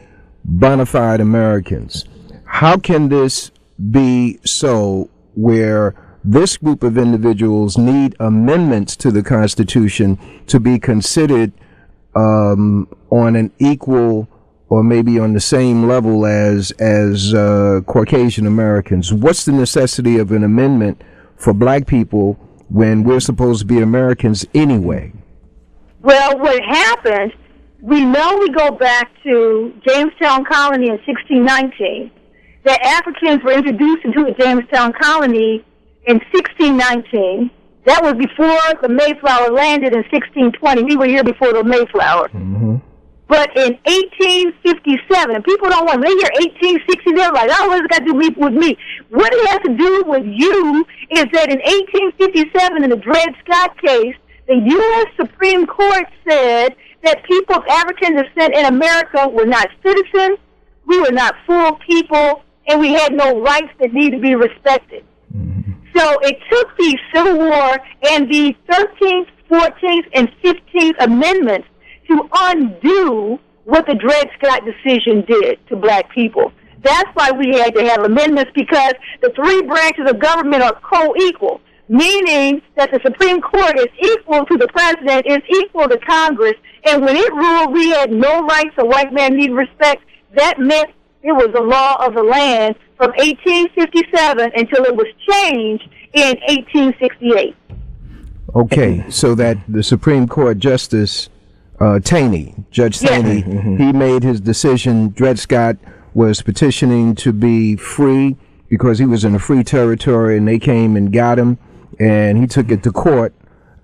bona fide Americans. How can this be so, where this group of individuals need amendments to the Constitution to be considered on an equal or maybe on the same level as Caucasian Americans? What's the necessity of an amendment for black people when we're supposed to be Americans anyway? Well, what happened, we know we go back to Jamestown Colony in 1619. That Africans were introduced into the Jamestown Colony in 1619. That was before the Mayflower landed in 1620. We were here before the Mayflower. Mm-hmm. But in 1857, and people don't want, when they hear 1860, they're like, oh, what's it got to do with me? What it has to do with you is that in 1857, in the Dred Scott case, the U.S. Supreme Court said that people of African descent in America were not citizens, we were not full people, and we had no rights that need to be respected. So it took the Civil War and the 13th, 14th, and 15th Amendments to undo what the Dred Scott decision did to black people. That's why we had to have amendments, because the three branches of government are co-equal, meaning that the Supreme Court is equal to the President, is equal to Congress, and when it ruled we had no rights, a white man need respect, that meant it was the law of the land from 1857 until it was changed in 1868. Okay, so that the Supreme Court Justice Taney, Judge Taney, he made his decision. Dred Scott was petitioning to be free because he was in a free territory, and they came and got him, and he took it to court.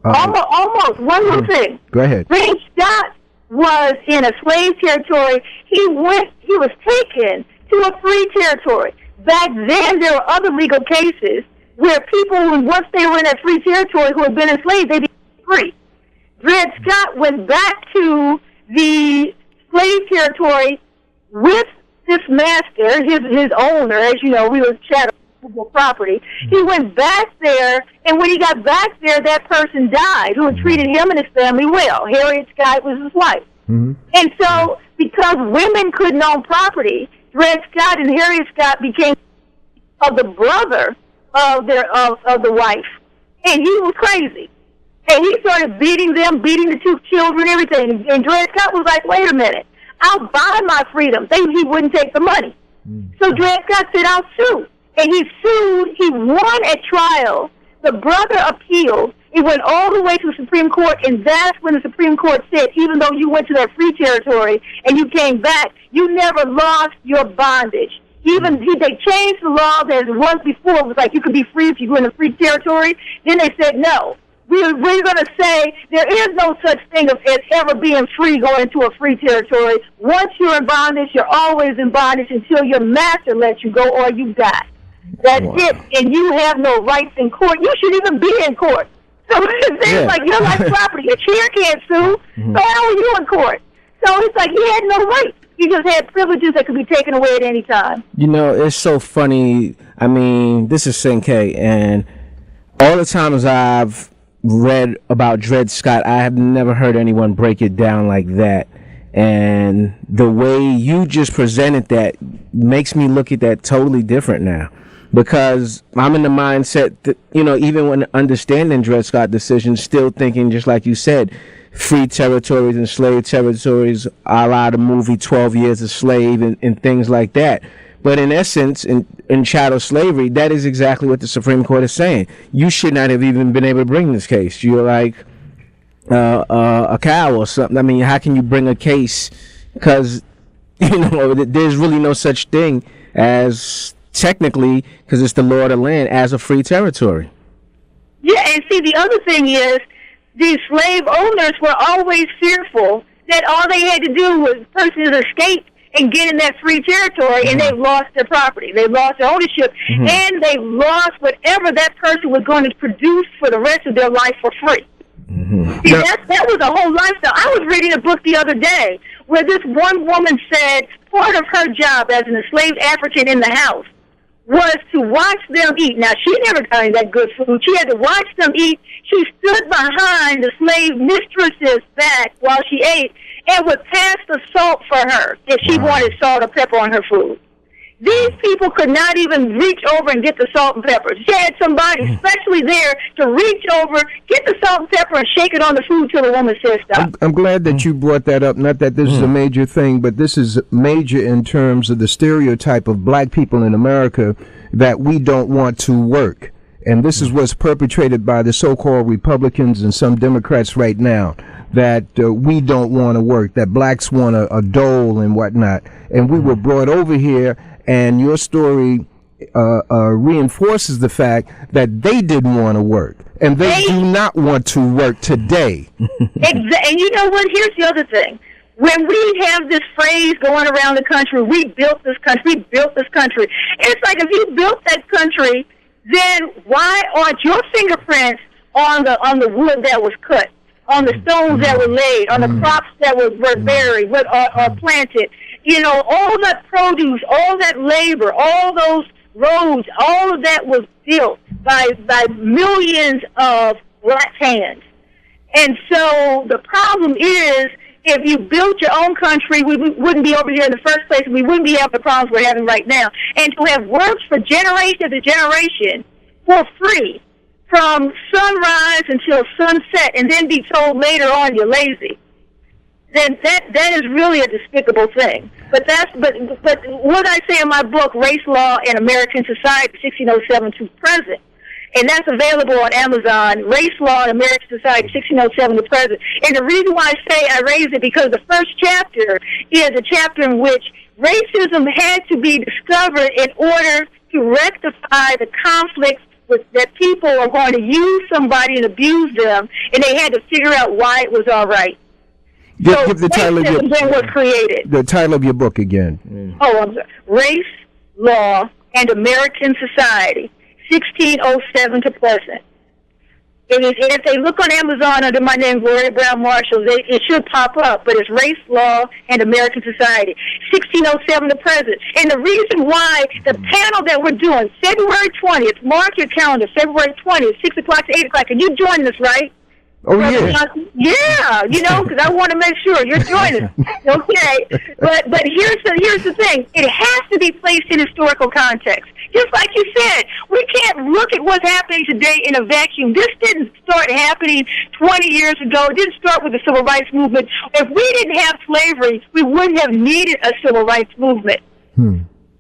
Almost. One more thing. Go ahead. Dred Scott was in a slave territory. He was taken to a free territory. Back then, there were other legal cases where people, once they were in that free territory who had been enslaved, they became free. Dred Scott went back to the slave territory with this master, his owner, as you know, we were chatting property. He went back there, and when he got back there, that person died who had treated him and his family well. Harriet Scott was his wife. Mm-hmm. And so, because women couldn't own property, Dred Scott and Harriet Scott became of the brother of the wife, and he was crazy. And he started beating them, beating the two children, everything. And Dred Scott was like, wait a minute, I'll buy my freedom. He wouldn't take the money. So Dred Scott said, I'll sue. And he sued. He won at trial. The brother appealed. It went all the way to the Supreme Court, and that's when the Supreme Court said, even though you went to that free territory and you came back, you never lost your bondage. They changed the law as it was before. It was like you could be free if you were in a free territory. Then they said, no. We're going to say there is no such thing as ever being free going into a free territory. Once you're in bondage, you're always in bondage until your master lets you go or you die. That's it. And you have no rights in court. You shouldn't even be in court. So it's like your life property. A chair can't sue. So how are you in court? So it's like he had no rights. He just had privileges that could be taken away at any time. You know, it's so funny. I mean, this is Senke, and all the times I've read about Dred Scott, I have never heard anyone break it down like that. And the way you just presented that makes me look at that totally different now. Because I'm in the mindset that, you know, even when understanding Dred Scott decision, still thinking, just like you said, free territories and slave territories, a la the movie 12 Years a Slave and things like that. But in essence, in chattel slavery, that is exactly what the Supreme Court is saying. You should not have even been able to bring this case. You're like a cow or something. I mean, how can you bring a case? Because, you know, there's really no such thing as, technically, because it's the law of the land, as a free territory. Yeah, and see, the other thing is, these slave owners were always fearful that all they had to do was persons escape and get in that free territory, and they've lost their property. They've lost their ownership, and they've lost whatever that person was going to produce for the rest of their life for free. See, that was a whole lifestyle. I was reading a book the other day where this one woman said part of her job as an enslaved African in the house was to watch them eat. Now, she never got any that good food. She had to watch them eat. She stood behind the slave mistress's back while she ate and would pass the salt for her if she wanted salt or pepper on her food. These people could not even reach over and get the salt and pepper. She had somebody especially there to reach over, get the salt and pepper, and shake it on the food till the woman said stop. I'm glad that you brought that up. Not that this is a major thing, but this is major in terms of the stereotype of black people in America that we don't want to work. and this is what's perpetrated by the so-called Republicans and some Democrats right now, that we don't want to work, that blacks want a dole and whatnot. And we were brought over here, and your story reinforces the fact that they didn't want to work, and they do not want to work today. And you know what? Here's the other thing. When we have this phrase going around the country, we built this country, it's like if you built that country, then why aren't your fingerprints on the wood that was cut, on the stones that were laid, on the crops that were buried or planted? You know, all that produce, all that labor, all those roads, all of that was built by millions of black hands. And so the problem is, if you built your own country, we wouldn't be over here in the first place, and we wouldn't be having the problems we're having right now. And to have worked for generation to generation for free, from sunrise until sunset, and then be told later on you're lazy, then that is really a despicable thing. But what I say in my book, Race, Law, and American Society, 1607 to present, and that's available on Amazon, Race, Law, and American Society, 1607 to present. And the reason why I say I raised it, because the first chapter is a chapter in which racism had to be discovered in order to rectify the conflicts that people are going to use somebody and abuse them, and they had to figure out why it was all right. Give the title of was created. The title of your book again. Oh, I'm sorry. Race, Law, and American Society, 1607 to present. And if they look on Amazon under my name, Gloria Brown Marshall, it should pop up. But it's Race, Law, and American Society, 1607 to present. And the reason why the panel that we're doing, February 20th, mark your calendar, February 20th, 6 o'clock to 8 o'clock. And you join us, right? Oh, yeah. Yeah, you know, because I want to make sure you're joining us. Okay, but here's the thing. It has to be placed in historical context. Just like you said, we can't look at what's happening today in a vacuum. This didn't start happening 20 years ago. It didn't start with the Civil Rights Movement. If we didn't have slavery, we wouldn't have needed a Civil Rights Movement.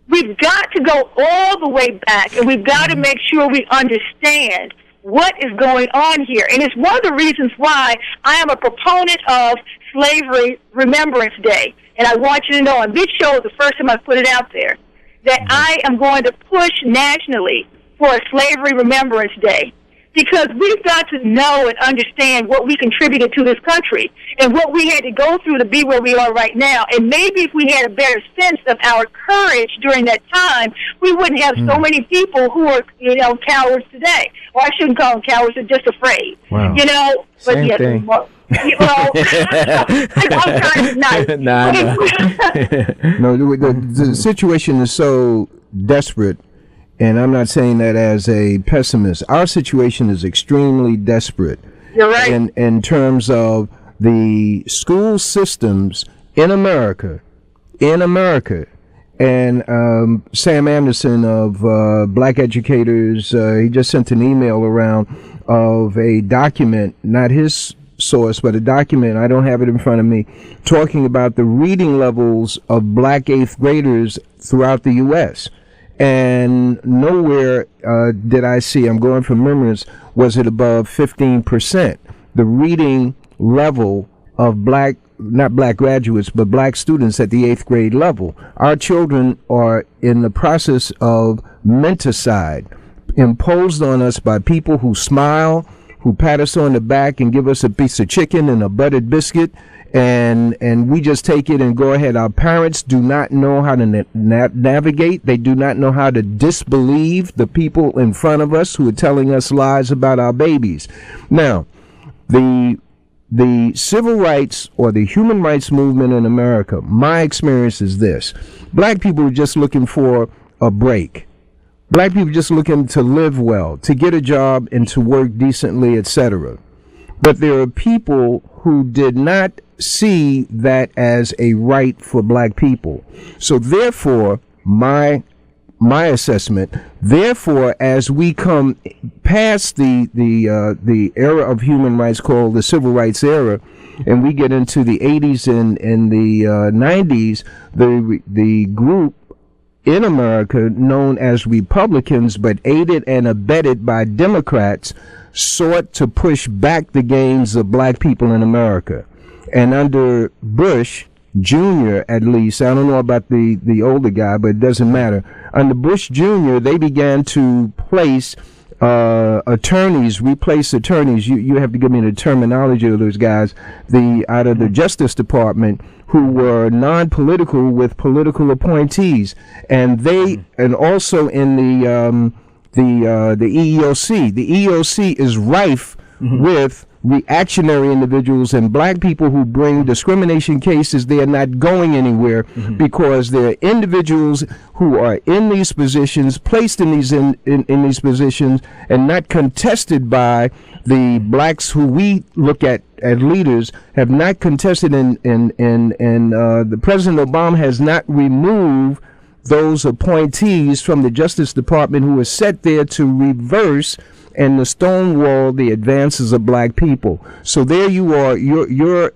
We've got to go all the way back, and we've got to make sure we understand what is going on here. And it's one of the reasons why I am a proponent of Slavery Remembrance Day. And I want you to know, on this show is the first time I've put it out there, that I am going to push nationally for a Slavery Remembrance Day. Because we've got to know and understand what we contributed to this country and what we had to go through to be where we are right now. And maybe if we had a better sense of our courage during that time, we wouldn't have so many people who are, you know, cowards today. Or I shouldn't call them cowards, they're just afraid. Wow. You know? Same thing. Well, I'm trying to be nice. No, the situation is so desperate. And I'm not saying that as a pessimist. Our situation is extremely desperate. You're right. In terms of the school systems in America. And Sam Anderson of Black Educators, he just sent an email around of a document, not his source, but a document, I don't have it in front of me, talking about the reading levels of black 8th graders throughout the U.S., and nowhere did I see, I'm going from remembrance, was it above 15%. The reading level of not black graduates, but black students at the 8th grade level. Our children are in the process of menticide, imposed on us by people who smile, who pat us on the back and give us a piece of chicken and a buttered biscuit, and we just take it and go ahead. Our parents do not know how to navigate. They do not know how to disbelieve the people in front of us who are telling us lies about our babies. Now, the civil rights or the human rights movement in America, my experience is this. Black people are just looking for a break. Black people are just looking to live well, to get a job and to work decently, etc. But there are people who did not see that as a right for black people. So therefore, my assessment, therefore, as we come past the era of human rights called the civil rights era, and we get into the 80s and the 90s, the group in America known as Republicans, but aided and abetted by Democrats, sought to push back the gains of black people in America. And under Bush Jr., at least, I don't know about the older guy, but it doesn't matter. Under Bush Jr., they began to place replace attorneys. You have to give me the terminology of those guys. Out of the Justice Department, who were non-political with political appointees, and also in the EEOC. The EEOC is rife with reactionary individuals and black people who bring discrimination cases. They are not going anywhere because they're individuals who are in these positions, placed in these positions, and not contested by the blacks who we look at as leaders, have not contested, and the President Obama has not removed those appointees from the Justice Department who are set there to reverse and to stonewall the advances of black people. So there you are. You're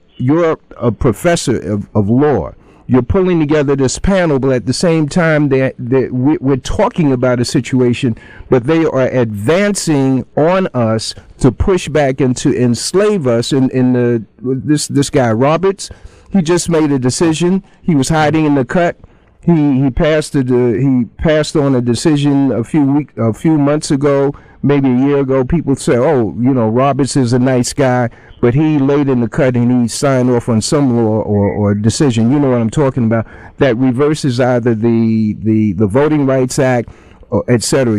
a professor of law. You're pulling together this panel, but at the same time, we're talking about a situation, but they are advancing on us to push back and to enslave us. This guy Roberts, he just made a decision. He was hiding in the cut. He passed on a decision a few months ago, maybe a year ago. People say, "Oh, Roberts is a nice guy," but he laid in the cut and he signed off on some law or decision. You know what I'm talking about? That reverses either the Voting Rights Act, or et cetera.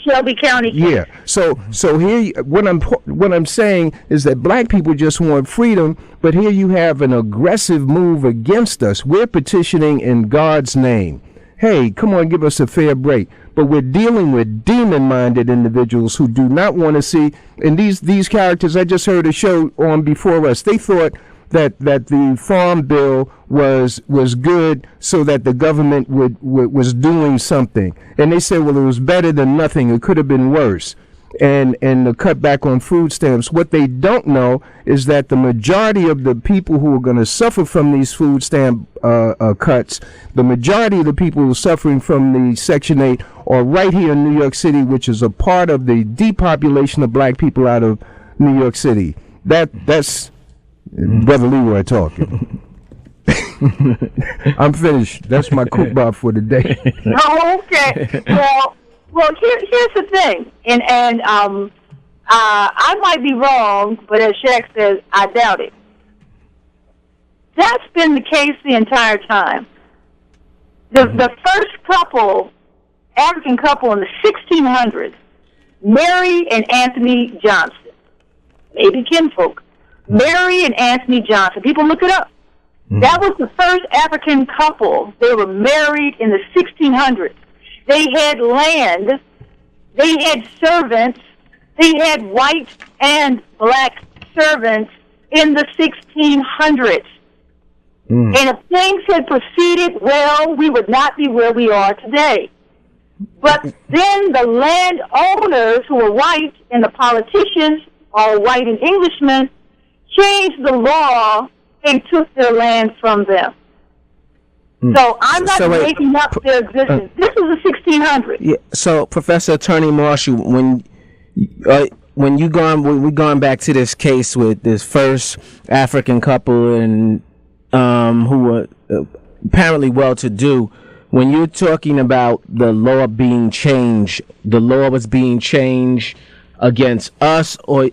Shelby County. Yeah. So here, what I'm saying is that black people just want freedom, but here you have an aggressive move against us. We're petitioning in God's name. Hey, come on, give us a fair break. But we're dealing with demon-minded individuals who do not want to see. And these characters, I just heard a show on before us. They thought that the farm bill was good, so that the government was doing something. And they said, well, it was better than nothing. It could have been worse. And the cut back on food stamps. What they don't know is that the majority of the people who are going to suffer from these food stamp cuts, the majority of the people who are suffering from the Section 8 are right here in New York City, which is a part of the depopulation of black people out of New York City. That's Brother Leroy talking. I'm finished. That's my cookbook for the day. Oh, okay. Well, here's the thing, and I might be wrong, but as Shaq says, I doubt it. That's been the case the entire time. The first couple, African couple in the 1600s, Mary and Anthony Johnson, maybe kinfolk, Mary and Anthony Johnson. People look it up. That was the first African couple. They were married in the 1600s. They had land. They had servants. They had white and black servants in the 1600s. And if things had proceeded well, we would not be where we are today. But then the landowners who were white and the politicians, all white and Englishmen, changed the law and took their land from them. So I'm not making up their existence. This is the 1600s. Yeah. So, Professor Attorney Marshall, when we're going back to this case with this first African couple and who were apparently well-to-do, when you're talking about the law being changed, the law was being changed against us or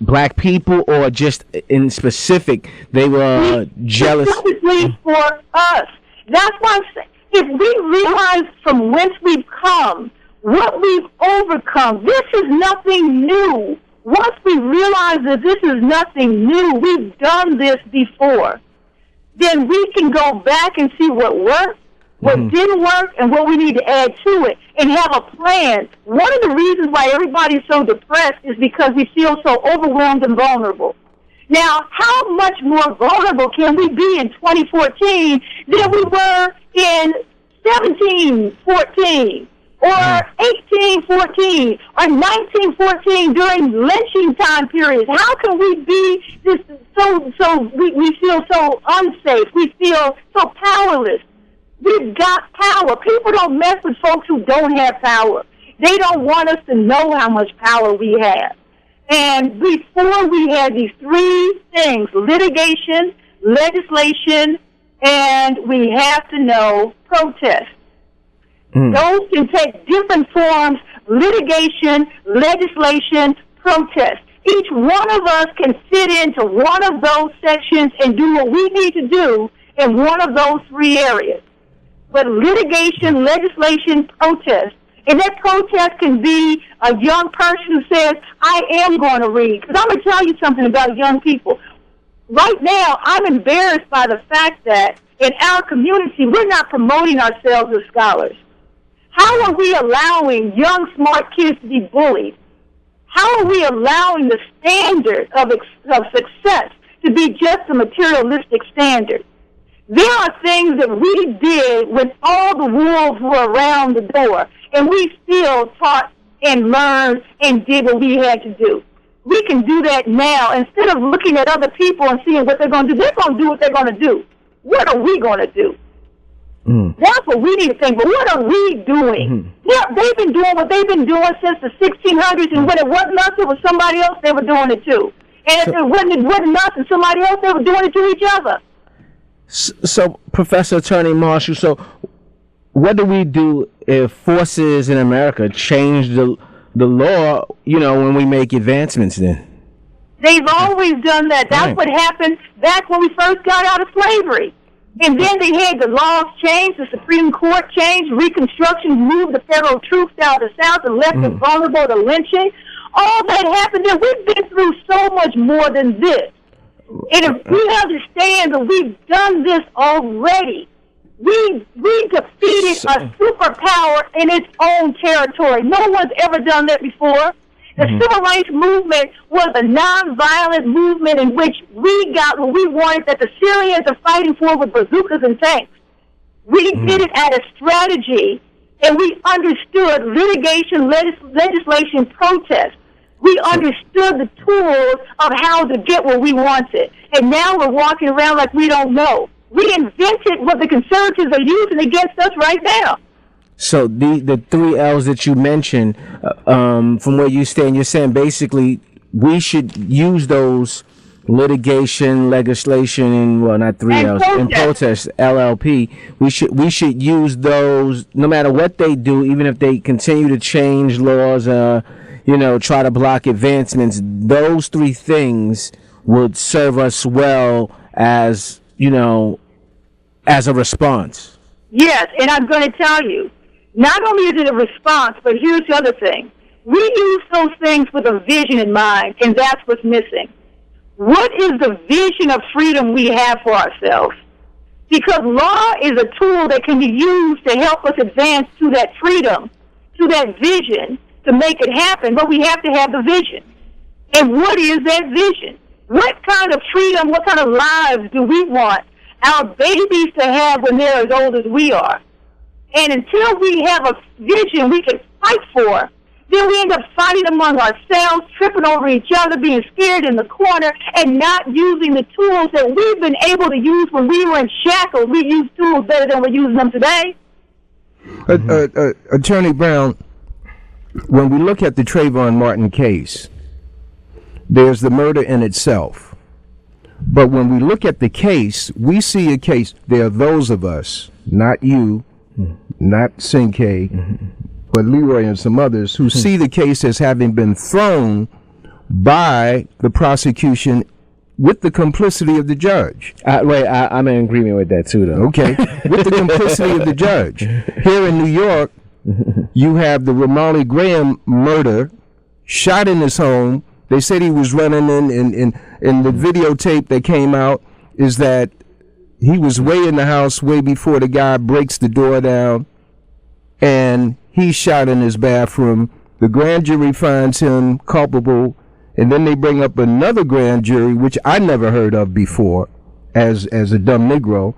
black people, or just in specific, they were jealous? Specifically for us. That's why I'm saying, if we realize from whence we've come, what we've overcome, this is nothing new. Once we realize that this is nothing new, we've done this before, then we can go back and see what worked, what didn't work, and what we need to add to it, and have a plan. One of the reasons why everybody's so depressed is because we feel so overwhelmed and vulnerable. Now, how much more vulnerable can we be in 2014 than we were in 1714 or 1814 or 1914 during lynching time periods? How can we be we feel so unsafe? We feel so powerless. We've got power. People don't mess with folks who don't have power. They don't want us to know how much power we have. And before we had these three things, litigation, legislation, and we have to know protest. Those can take different forms: litigation, legislation, protest. Each one of us can fit into one of those sections and do what we need to do in one of those three areas. But litigation, legislation, protest. And that protest can be a young person who says, I am going to read. Because I'm going to tell you something about young people. Right now, I'm embarrassed by the fact that in our community, we're not promoting ourselves as scholars. How are we allowing young, smart kids to be bullied? How are we allowing the standard of success to be just a materialistic standard? There are things that we did when all the wolves were around the door, and we still taught and learned and did what we had to do. We can do that now. Instead of looking at other people and seeing what they're going to do, they're going to do what they're going to do. What are we going to do? That's what we need to think. But what are we doing? Yeah, they've been doing what they've been doing since the 1600s, and when it wasn't us, it was somebody else. They were doing it too. And if it wasn't us and somebody else, they were doing it to each other. So, Professor Attorney Marshall, so what do we do if forces in America change the law, when we make advancements then? They've always done that. That's what happened back when we first got out of slavery. And then they had the laws change, the Supreme Court changed, Reconstruction moved the federal troops out of the South and left us vulnerable to lynching. All that happened, and we've been through so much more than this. And if we understand that we've done this already, we defeated a superpower in its own territory. No one's ever done that before. The civil rights movement was a nonviolent movement in which we got what we wanted that the Syrians are fighting for with bazookas and tanks. We did it at a strategy, and we understood litigation, legislation, protest. We understood the tools of how to get what we wanted. And now we're walking around like we don't know. We invented what the conservatives are using against us right now. So the three L's that you mentioned, from where you stand, you're saying basically we should use those litigation, legislation, and not three L's, and protest, LLP. We should use those no matter what they do, even if they continue to change laws, try to block advancements. Those three things would serve us well as as a response. Yes, and I'm going to tell you, not only is it a response, but here's the other thing. We use those things with a vision in mind, and that's what's missing. What is the vision of freedom we have for ourselves? Because law is a tool that can be used to help us advance to that freedom, to that vision, to make it happen, but we have to have the vision. And what is that vision? What kind of freedom, what kind of lives do we want our babies to have when they're as old as we are? And until we have a vision we can fight for, then we end up fighting among ourselves, tripping over each other, being scared in the corner, and not using the tools that we've been able to use when we were in shackles. We use tools better than we're using them today. Attorney Brown, when we look at the Trayvon Martin case, there's the murder in itself. But when we look at the case, we see a case. There are those of us, not you, not Cinque, but Leroy and some others, who see the case as having been thrown by the prosecution with the complicity of the judge. I'm in agreement with that too, though. Okay, with the complicity of the judge. Here in New York, you have the Ramali Graham murder, shot in his home. They said he was running in the videotape that came out is that he was way in the house way before the guy breaks the door down, and he's shot in his bathroom. The grand jury finds him culpable, and then they bring up another grand jury, which I never heard of before, as a dumb Negro,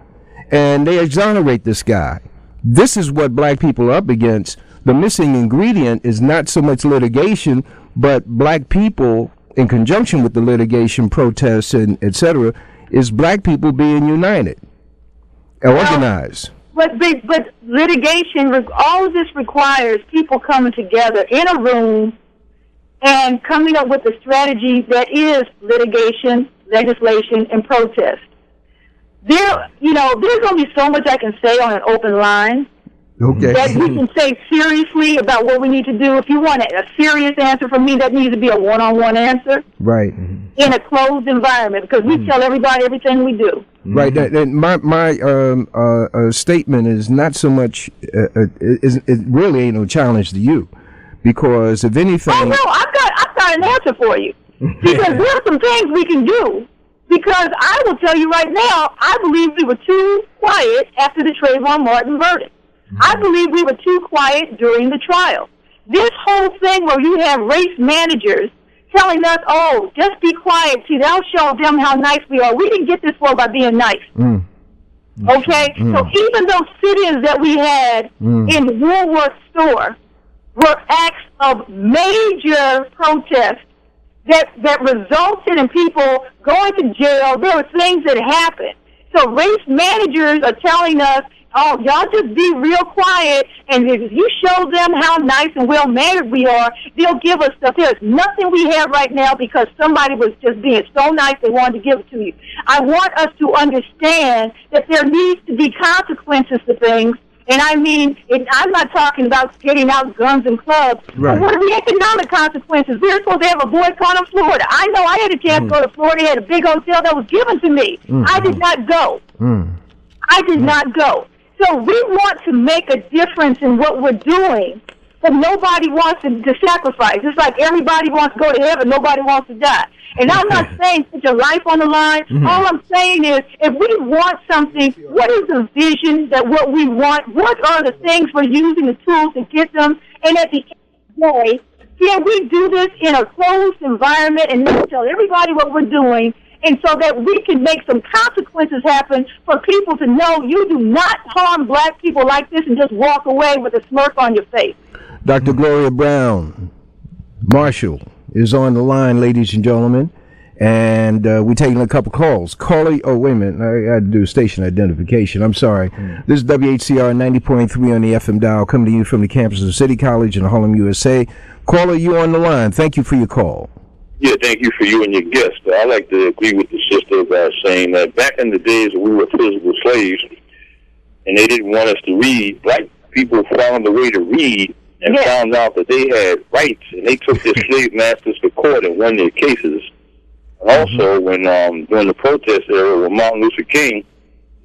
and they exonerate this guy. This is what black people are up against. The missing ingredient is not so much litigation, but black people, in conjunction with the litigation, protests, and etc., is black people being united, organized. But litigation, all of this requires people coming together in a room and coming up with a strategy that is litigation, legislation, and protest. There's going to be so much I can say on an open line. Okay. That we can say seriously about what we need to do. If you want a serious answer from me, that needs to be a one-on-one answer. Right. In a closed environment, because we tell everybody everything we do. Right. My statement is not so much. It really ain't no challenge to you, because if anything. Oh no, I've got an answer for you. Because there are some things we can do. Because I will tell you right now, I believe we were too quiet after the Trayvon Martin verdict. I believe we were too quiet during the trial. This whole thing where you have race managers telling us, oh, just be quiet. See, that'll show them how nice we are. We didn't get this far by being nice. Okay? So even those sit-ins that we had in the Woolworth store were acts of major protest that resulted in people going to jail. There were things that happened. So race managers are telling us, oh, y'all just be real quiet, and if you show them how nice and well-mannered we are, they'll give us stuff. There's nothing we have right now because somebody was just being so nice they wanted to give it to you. I want us to understand that there needs to be consequences to things, and I mean, I'm not talking about getting out guns and clubs, but what are the economic consequences? We were supposed to have a boycott in Florida. I know I had a chance to go to Florida. They had a big hotel that was given to me. I did not go. I did not go. So we want to make a difference in what we're doing, but nobody wants to sacrifice. It's like everybody wants to go to heaven, nobody wants to die. And I'm not saying put your life on the line. All I'm saying is if we want something, what is the vision that what we want? What are the things we're using, the tools to get them? And at the end of the day, can we do this in a closed environment and not tell everybody what we're doing? And so that we can make some consequences happen for people to know you do not harm black people like this and just walk away with a smirk on your face. Dr. Gloria Brown, Marshall, is on the line, ladies and gentlemen. And we're taking a couple calls. Caller, oh, wait a minute. I got to do station identification. I'm sorry. This is WHCR 90.3 on the FM dial, coming to you from the campus of City College in Harlem, USA. Caller, you on the line. Thank you for your call. Yeah, thank you for you and your guest. I like to agree with the sister about saying that back in the days when we were physical slaves and they didn't want us to read, black people found a way to read and found out that they had rights, and they took their slave masters to court and won their cases. And also, when during the protest era when Martin Luther King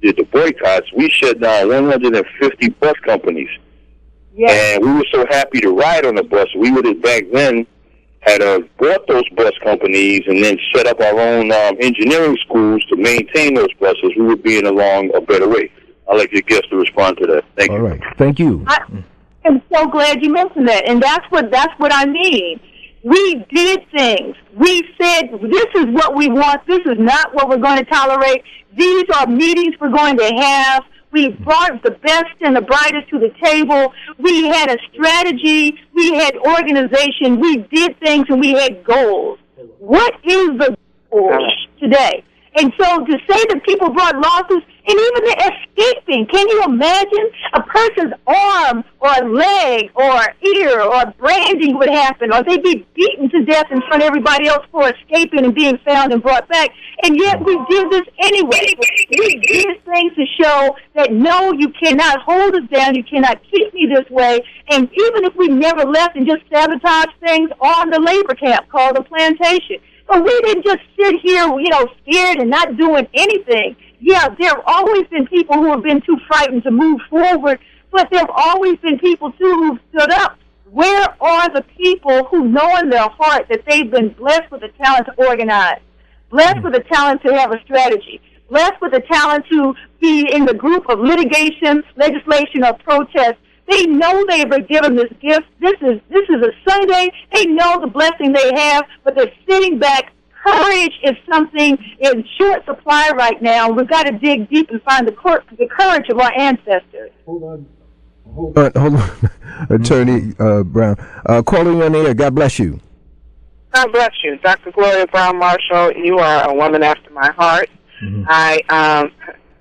did the boycotts, we shut down 150 bus companies. And we were so happy to ride on the bus. We would have back then had bought those bus companies and then set up our own engineering schools to maintain those buses. We would be in along a better way. I'd like your guest to respond to that. Thank you. All right. Thank you. I'm so glad you mentioned that, and that's what I mean. We did things. We said, this is what we want. This is not what we're going to tolerate. These are meetings we're going to have. We brought the best and the brightest to the table. We had a strategy. We had organization. We did things, and we had goals. What is the goal today? And so to say that people brought lawsuits, and even the escaping, can you imagine a person's arm or leg or ear or branding would happen, or they'd be beaten to death in front of everybody else for escaping and being found and brought back, and yet we did this anyway. We did things to show that, no, you cannot hold us down, you cannot keep me this way, and even if we never left and just sabotaged things on the labor camp called the plantation, but we didn't just sit here, scared and not doing anything. Yeah, there have always been people who have been too frightened to move forward, but there have always been people, too, who stood up. Where are the people who know in their heart that they've been blessed with the talent to organize, blessed with the talent to have a strategy, blessed with the talent to be in the group of litigation, legislation, or protest? They know they were given this gift. This is a Sunday. They know the blessing they have, but they're sitting back. Courage is something in short supply right now. We've got to dig deep and find the courage of our ancestors. Hold on. Attorney Brown. Calling on the air. God bless you. God bless you. Dr. Gloria Brown Marshall, you are a woman after my heart. I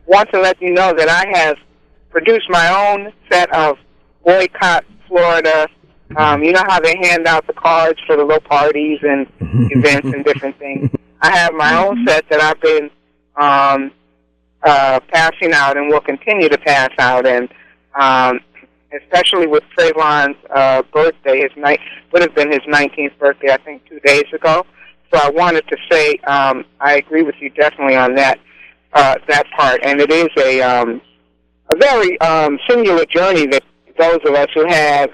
want to let you know that I have produced my own set of Boycott Florida. You know how they hand out the cards for the little parties and events and different things. I have my own set that I've been passing out and will continue to pass out. And especially with Trayvon's birthday, would have been his 19th birthday, I think, 2 days ago. So I wanted to say I agree with you definitely on that part. And it is a very singular journey that those of us who have,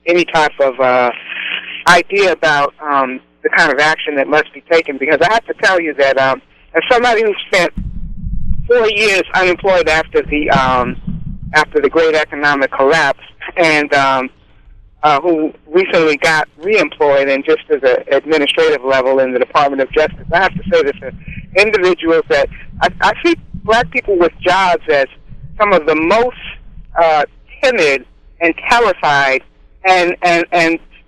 any type of idea about the kind of action that must be taken. Because I have to tell you that as somebody who spent 4 years unemployed after the great economic collapse, and who recently got reemployed and just as an administrative level in the Department of Justice, I have to say this to individuals that I see black people with jobs as some of the most timid and terrified and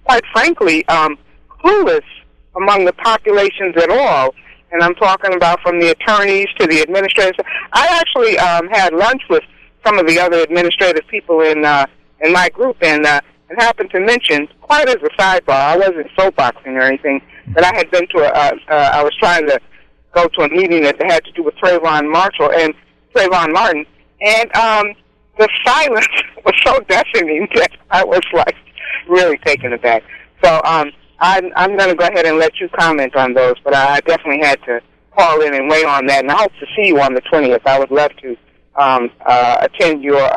quite frankly, clueless among the populations at all. And I'm talking about from the attorneys to the administrators. I actually had lunch with some of the other administrative people in my group, and happened to mention, quite as a sidebar, I wasn't soapboxing or anything, but I had been to I was trying to go to a meeting that had to do with Trayvon Martin, and the silence was so deafening that I was like really taken aback. So I'm going to go ahead and let you comment on those, but I definitely had to call in and weigh on that, and I hope to see you on the 20th. I would love to attend your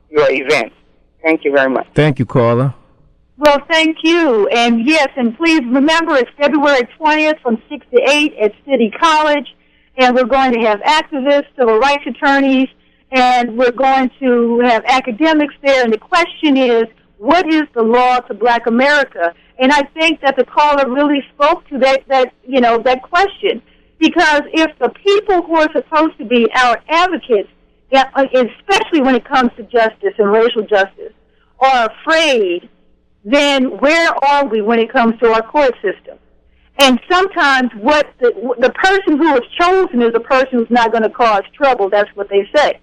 event. Thank you very much. Thank you, caller. Well, thank you. And yes, and please remember it's February 20th from 6 to 8 at City College, and we're going to have activists, civil rights attorneys, and we're going to have academics there. And the question is, what is the law to Black America? And I think that the caller really spoke to that question. Because if the people who are supposed to be our advocates, especially when it comes to justice and racial justice, are afraid, then where are we when it comes to our court system? And sometimes what the person who is chosen is a person who's not going to cause trouble. That's what they say.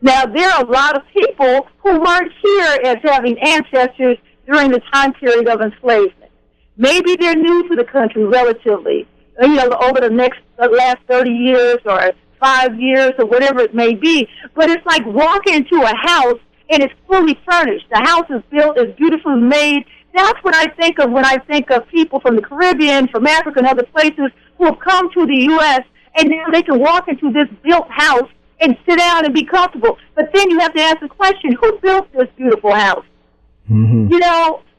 Now, there are a lot of people who weren't here as having ancestors during the time period of enslavement. Maybe they're new to the country relatively, over the last 30 years or 5 years or whatever it may be. But it's like walking into a house and it's fully furnished. The house is built, it's beautifully made. That's what I think of when I think of people from the Caribbean, from Africa and other places who have come to the U.S. and now they can walk into this built house and sit down and be comfortable. But then you have to ask the question, who built this beautiful house? Mm-hmm.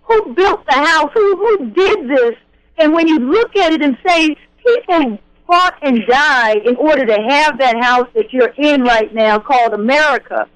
Who built the house? Who did this? And when you look at it and say, people fought and died in order to have that house that you're in right now called America.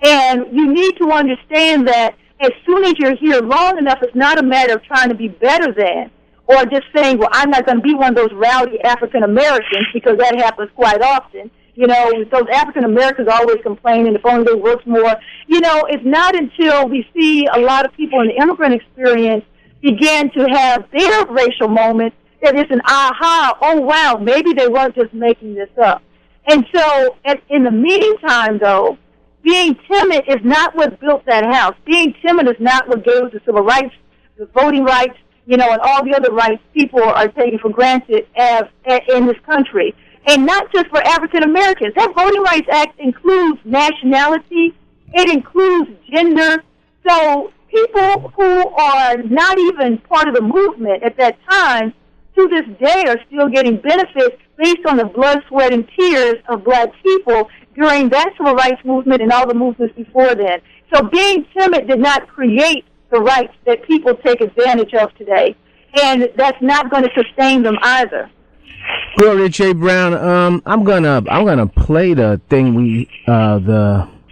And you need to understand that as soon as you're here long enough, it's not a matter of trying to be better than or just saying, well, I'm not going to be one of those rowdy African Americans, because that happens quite often. Those African Americans always complaining if only they worked more. It's not until we see a lot of people in the immigrant experience begin to have their racial moments that it's an aha, oh, wow, maybe they weren't just making this up. And so in the meantime, though, being timid is not what built that house. Being timid is not what gave us the civil rights, the voting rights, and all the other rights people are taking for granted in this country. And not just for African Americans. That Voting Rights Act includes nationality. It includes gender. So people who are not even part of the movement at that time, to this day, are still getting benefits based on the blood, sweat, and tears of black people during that civil rights movement and all the movements before then. So being timid did not create the rights that people take advantage of today. And that's not going to sustain them either. Well, Rich A. Brown, I'm gonna play the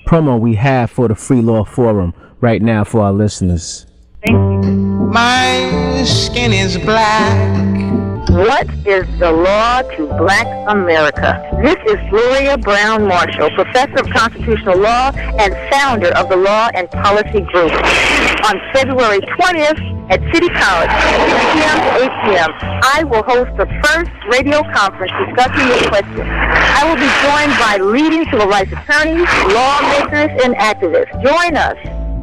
promo we have for the Free Law Forum right now for our listeners. Thank you. My skin is black. What What is the law to Black America? This is Gloria Brown Marshall, Professor of Constitutional Law and founder of the Law and Policy Group. On February 20th at City College, 6 p.m. to 8 p.m., I will host the first radio conference discussing this question. I will be joined by leading civil rights attorneys, lawmakers, and activists. Join us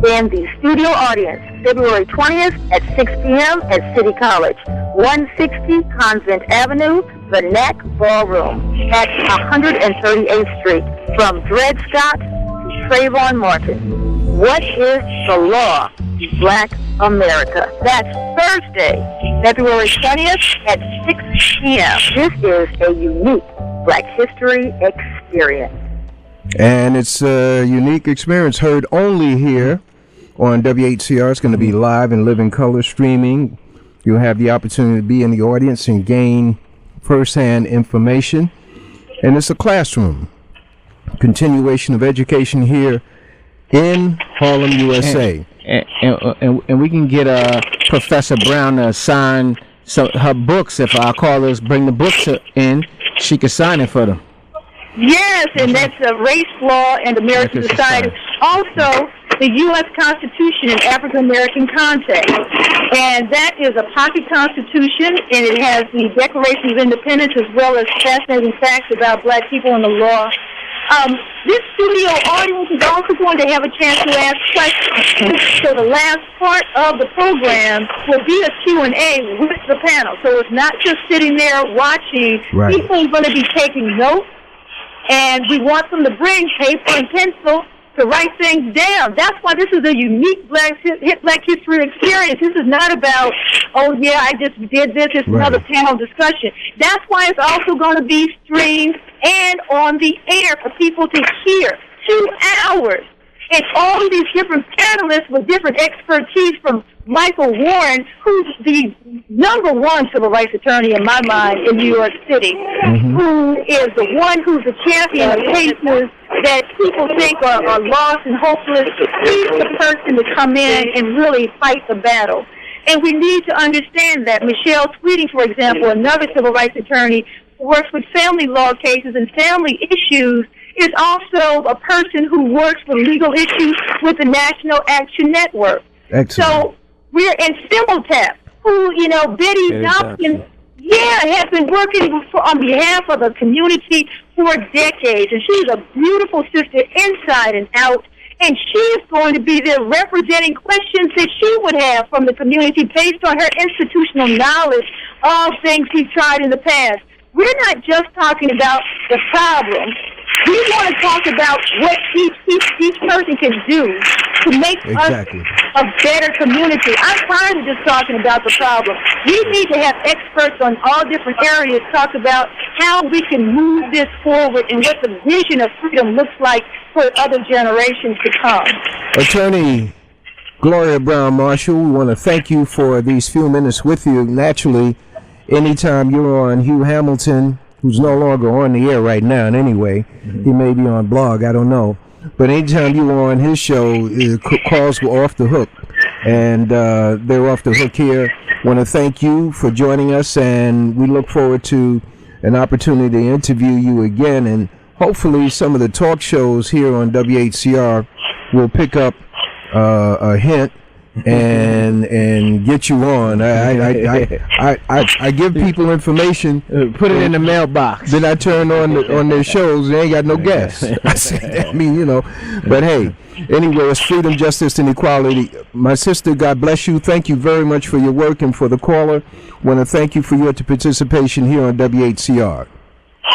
in the studio audience, February 20th at 6 p.m. at City College, 160 Convent Avenue, the NAC Ballroom at 138th Street, from Dred Scott to Trayvon Martin. What is the law to Black America? That's Thursday, February 20th at 6 p.m. This is a unique Black history experience. And it's a unique experience heard only here on WHCR. It's going to be live and live in color streaming. You'll have the opportunity to be in the audience and gain firsthand information. And it's a classroom continuation of education here in Harlem, USA. And we can get Professor Brown to sign her books. If our callers bring the books in, she can sign it for them. Yes, and that's Race, Law, and American Society. Also, the U.S. Constitution in African-American context. And that is a pocket constitution, and it has the Declaration of Independence as well as fascinating facts about Black people and the law. This studio audience is also going to have a chance to ask questions. So the last part of the program will be a Q&A with the panel. So it's not just sitting there watching. Right. People are going to be taking notes. And we want them to bring paper and pencil to write things down. That's why this is a unique Black history experience. This is not about, oh, yeah, I just did this. It's another panel discussion. That's why it's also going to be streamed and on the air for people to hear. 2 hours. And all of these different panelists with different expertise, from Michael Warren, who's the number one civil rights attorney in my mind in New York City, who is the one who's the champion of cases that people think are lost and hopeless. He's the person to come in and really fight the battle. And we need to understand that. Michelle Sweeting, for example, another civil rights attorney, works with family law cases and family issues, is also a person who works with legal issues with the National Action Network. Excellent. So we're in Simultap, who, Betty Dobson, has been working on behalf of the community for decades. And she's a beautiful sister inside and out. And she is going to be there representing questions that she would have from the community based on her institutional knowledge of things she's tried in the past. We're not just talking about the problem. We want to talk about what each person can do to make us a better community. I'm tired of just talking about the problem. We need to have experts on all different areas talk about how we can move this forward and what the vision of freedom looks like for other generations to come. Attorney Gloria Brown Marshall, we want to thank you for these few minutes with you. Naturally, anytime you're on Hugh Hamilton, who's no longer on the air right now, and anyway, he may be on blog, I don't know. But anytime you were on his show, calls were off the hook. And they're off the hook here. Want to thank you for joining us, and we look forward to an opportunity to interview you again. And hopefully some of the talk shows here on WHCR will pick up a hint and get you on. I give people information, put it in the mailbox. Then I turn on their shows. They ain't got no guests. I say, but hey, anyway, it's freedom, justice, and equality. My sister, God bless you. Thank you very much for your work, and for the caller, want to thank you for your participation here on WHCR.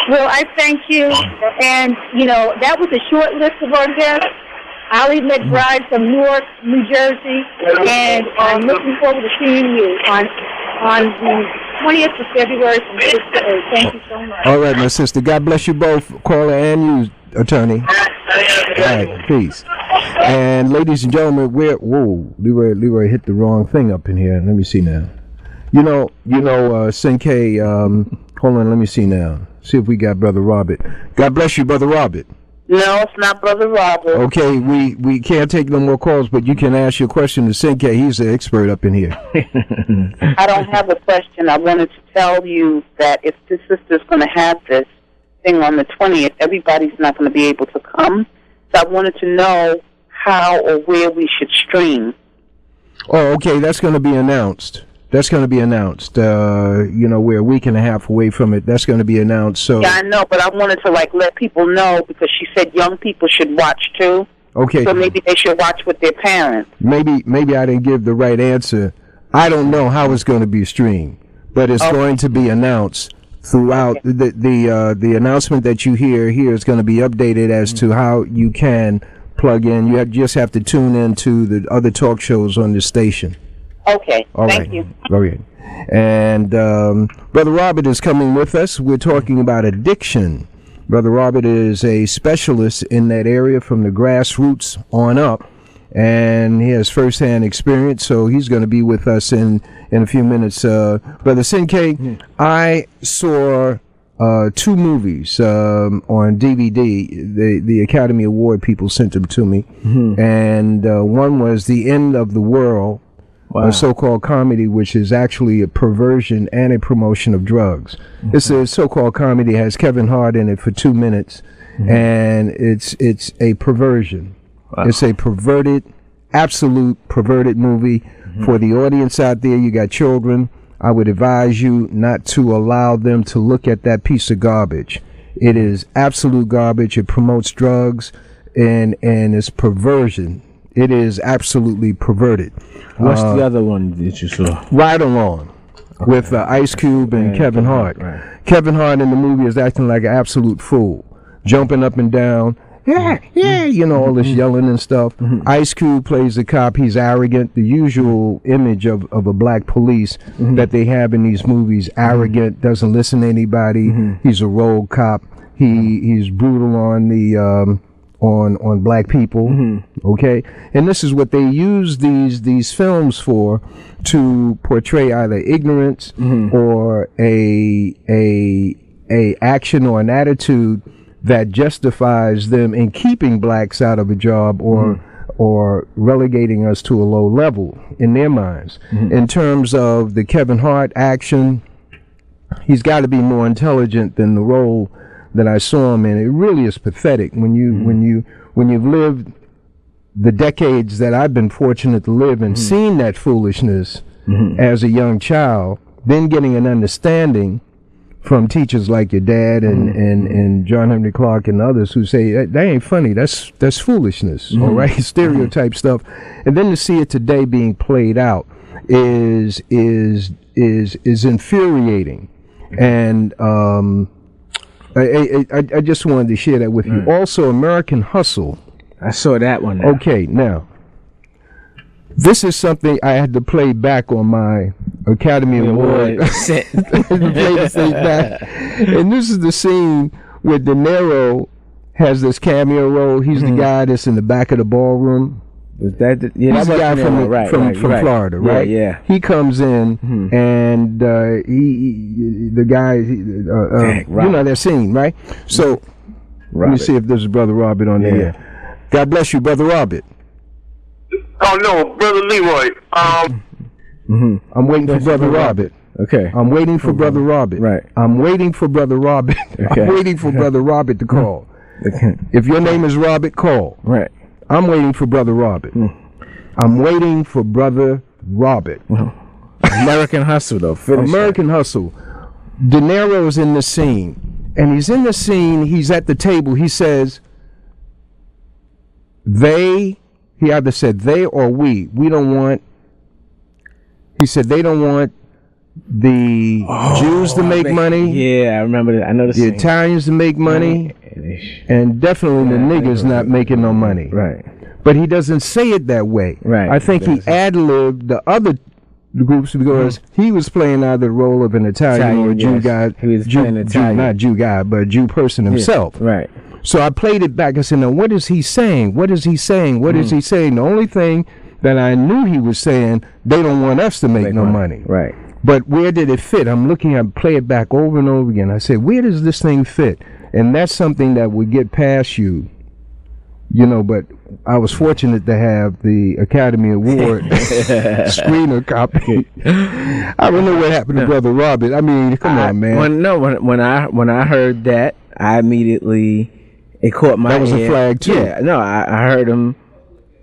Well, I thank you, and that was a short list of our guests. Ali McBride from Newark, New Jersey, and I'm looking forward to seeing you on the 20th of February from 6 to 8. Thank you so much. All right, my sister. God bless you both, caller and you, attorney. All right, peace. And ladies and gentlemen, Leroy hit the wrong thing up in here. Let me see now. Senke, hold on, let me see now. See if we got Brother Robert. God bless you, Brother Robert. No, it's not Brother Robert. Okay, we can't take no more calls, but you can ask your question to Sinke. He's the expert up in here. I don't have a question. I wanted to tell you that if the sister's going to have this thing on the 20th, everybody's not going to be able to come. So I wanted to know how or where we should stream. Oh, okay, that's going to be announced. We're a week and a half away from it. That's going to be announced. So yeah, I know, but I wanted to let people know because she said young people should watch too. Okay. So maybe they should watch with their parents. Maybe I didn't give the right answer. I don't know how it's going to be streamed, but it's going to be announced throughout. The announcement that you hear here is going to be updated as to how you can plug in. You just have to tune in to the other talk shows on the station. Okay, thank you. All right. And Brother Robert is coming with us. We're talking about addiction. Brother Robert is a specialist in that area from the grassroots on up, and he has firsthand experience, so he's going to be with us in a few minutes. Brother Sinke, I saw 2 movies on DVD. The Academy Award people sent them to me, and one was The End of the World, a so-called comedy, which is actually a perversion and a promotion of drugs. It's a so-called comedy, has Kevin Hart in it for 2 minutes, and it's a perversion. It's a absolute perverted movie. For the audience out there, you got children, I would advise you not to allow them to look at that piece of garbage. It is absolute garbage. It promotes drugs, and it's perversion. It is absolutely perverted. What's the other one that you saw? Right Along, with Ice Cube and Kevin Hart. Right. Kevin Hart in the movie is acting like an absolute fool, jumping up and down. Yeah, all this yelling and stuff. Ice Cube plays the cop. He's arrogant. The usual image of a black police that they have in these movies. Arrogant, doesn't listen to anybody. He's a rogue cop. He's brutal on the on black people. Okay, and this is what they use these films for, to portray either ignorance or a action or an attitude that justifies them in keeping blacks out of a job or relegating us to a low level in their minds. In terms of the Kevin Hart action, he's got to be more intelligent than the role that I saw him in. It really is pathetic when you've lived the decades that I've been fortunate to live and seen that foolishness as a young child, then getting an understanding from teachers like your dad and John Henry Clark and others who say that ain't funny, that's foolishness, all right, stereotype stuff, and then to see it today being played out is infuriating. And I just wanted to share that with you. Also, American Hustle. I saw that one. Okay, now this is something I had to play back on my Academy Award. And this is the scene where De Niro has this cameo role. He's the guy that's in the back of the ballroom. Was that he's the guy from Florida, right? Yeah. He comes in and the guy, you know that scene, right? So let me see if there's Brother Robert on there. God bless you, Brother Robert. Oh no, Brother Leroy. I'm waiting for Brother Robert. Okay. I'm waiting for Brother Robert. Right. I'm waiting for Brother Robert. Okay. I'm waiting for Brother Robert to call. Okay. If your name is Robert, call. Right. I'm waiting for Brother Robert. I'm waiting for Brother Robert. American Hustle, though. American Hustle. De Niro's in the scene. And he's in the scene. He's at the table. He says, he either said they or we don't want, he said they don't want the Jews to make money. Yeah, I remember that. I know the Italians to make money, and definitely the niggas not making no money. Right. But he doesn't say it that way. Right. I think he ad-libbed the other groups because he was playing either the role of an Italian or a Jew guy. He was playing Italian. Not Jew guy, but a Jew person himself. Right. So I played it back. I said, now what is he saying? What is he saying? What is he saying? The only thing that I knew he was saying, they don't want us to make no money. Right. But where did it fit? I'm looking at play it back over and over again. I said, where does this thing fit? And that's something that would get past you You know, but I was fortunate to have the Academy Award screener copy. I don't know what happened to Brother Robert. I mean, come on, man. When I heard that, I immediately, it caught my That was ear. a flag too. Yeah, no, I heard him.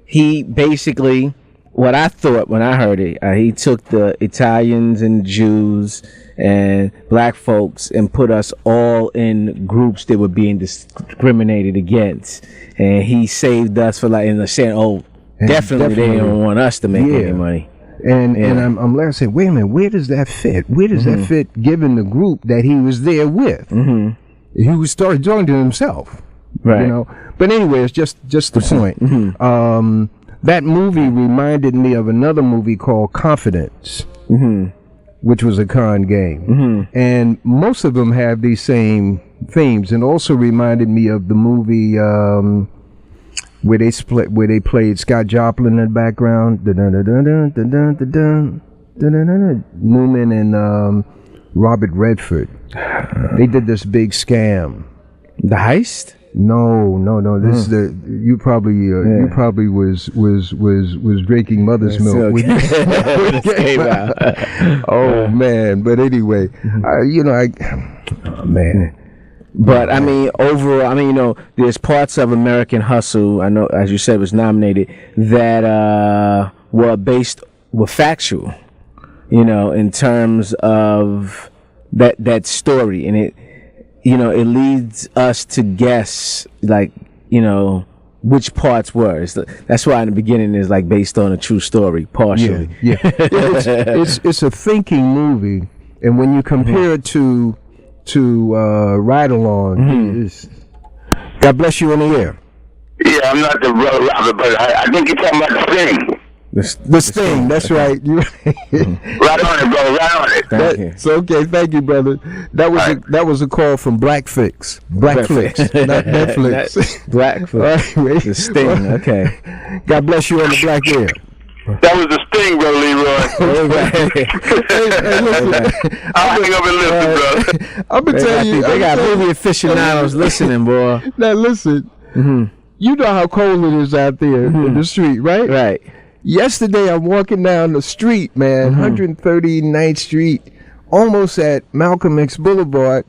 He basically, what I thought when I heard it, he took the Italians and Jews and black folks and put us all in groups that were being discriminated against, and he saved us for like, and saying, definitely they don't want us to make any money. And I'm glad to say, wait a minute, where does that fit? Where does that fit given the group that he was there with? He was started talking to himself. Right. You know. But anyway, it's just the point. That movie reminded me of another movie called Confidence. Which was a con game. And most of them have these same themes, and also reminded me of the movie where they played Scott Joplin in the background. Newman and Robert Redford. They did this big scam. The Heist? No. This is you probably was drinking mother's milk. When it came out. Oh man! But anyway, man. But I mean, overall, I mean, you know, there's parts of American Hustle. I know, as you said, was nominated that were factual. You know, in terms of that story, and it. You know, it leads us to guess, like, you know, which parts were. That's why in the beginning is like based on a true story, partially. Yeah. It's a thinking movie, and when you compare it to Ride Along, God bless you in the air. Yeah, I'm not the Brother Robert, but I think you're talking about the Sting. The Sting, that's right. Right on it, brother. Right on it. It's okay. Thank you, brother. That was a call from Blackflix, not Netflix. Blackflix. Right, the Sting. Okay. God bless you on the Black Air. That was the Sting, brother Leroy. I'll hang up and listen, brother. I'm gonna tell you, they got movie aficionados listening, boy. Now listen. You know how cold it is out there in the street, right? Right. Yesterday, I'm walking down the street, man, 139th Street, almost at Malcolm X Boulevard.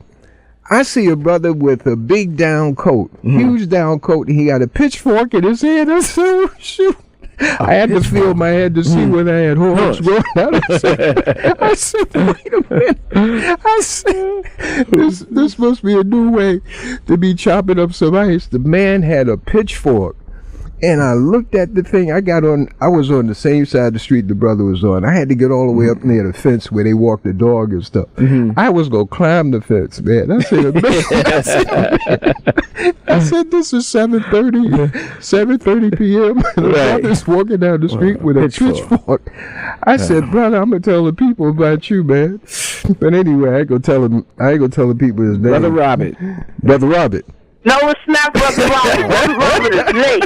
I see a brother with a big down coat, huge down coat, and he got a pitchfork in his hand. I said, shoot. I had to feel my head to see when I had horns growing out. I said, wait a minute. I said, this must be a new way to be chopping up some ice. The man had a pitchfork. And I looked at the thing. I was on the same side of the street the brother was on. I had to get all the way up near the fence where they walk the dog and stuff. I was going to climb the fence, man. I said, this is 7:30 p.m. And the brother's walking down the street with a pitchfork. I said, brother, I'm going to tell the people about you, man. But anyway, I ain't going to tell the people his name. Brother Robert. No, it's not Brother Robert. Brother Robert is late.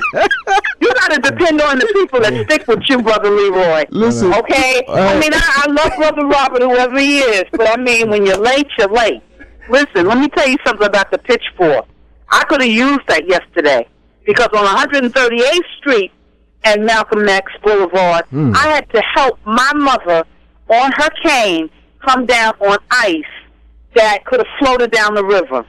You got to depend on the people that stick with you, Brother Leroy. Listen. Okay? I mean, I love Brother Robert, whoever he is, but I mean, when you're late, you're late. Listen, let me tell you something about the pitchfork. I could have used that yesterday because on 138th Street and Malcolm X Boulevard, I had to help my mother on her cane come down on ice that could have floated down the river.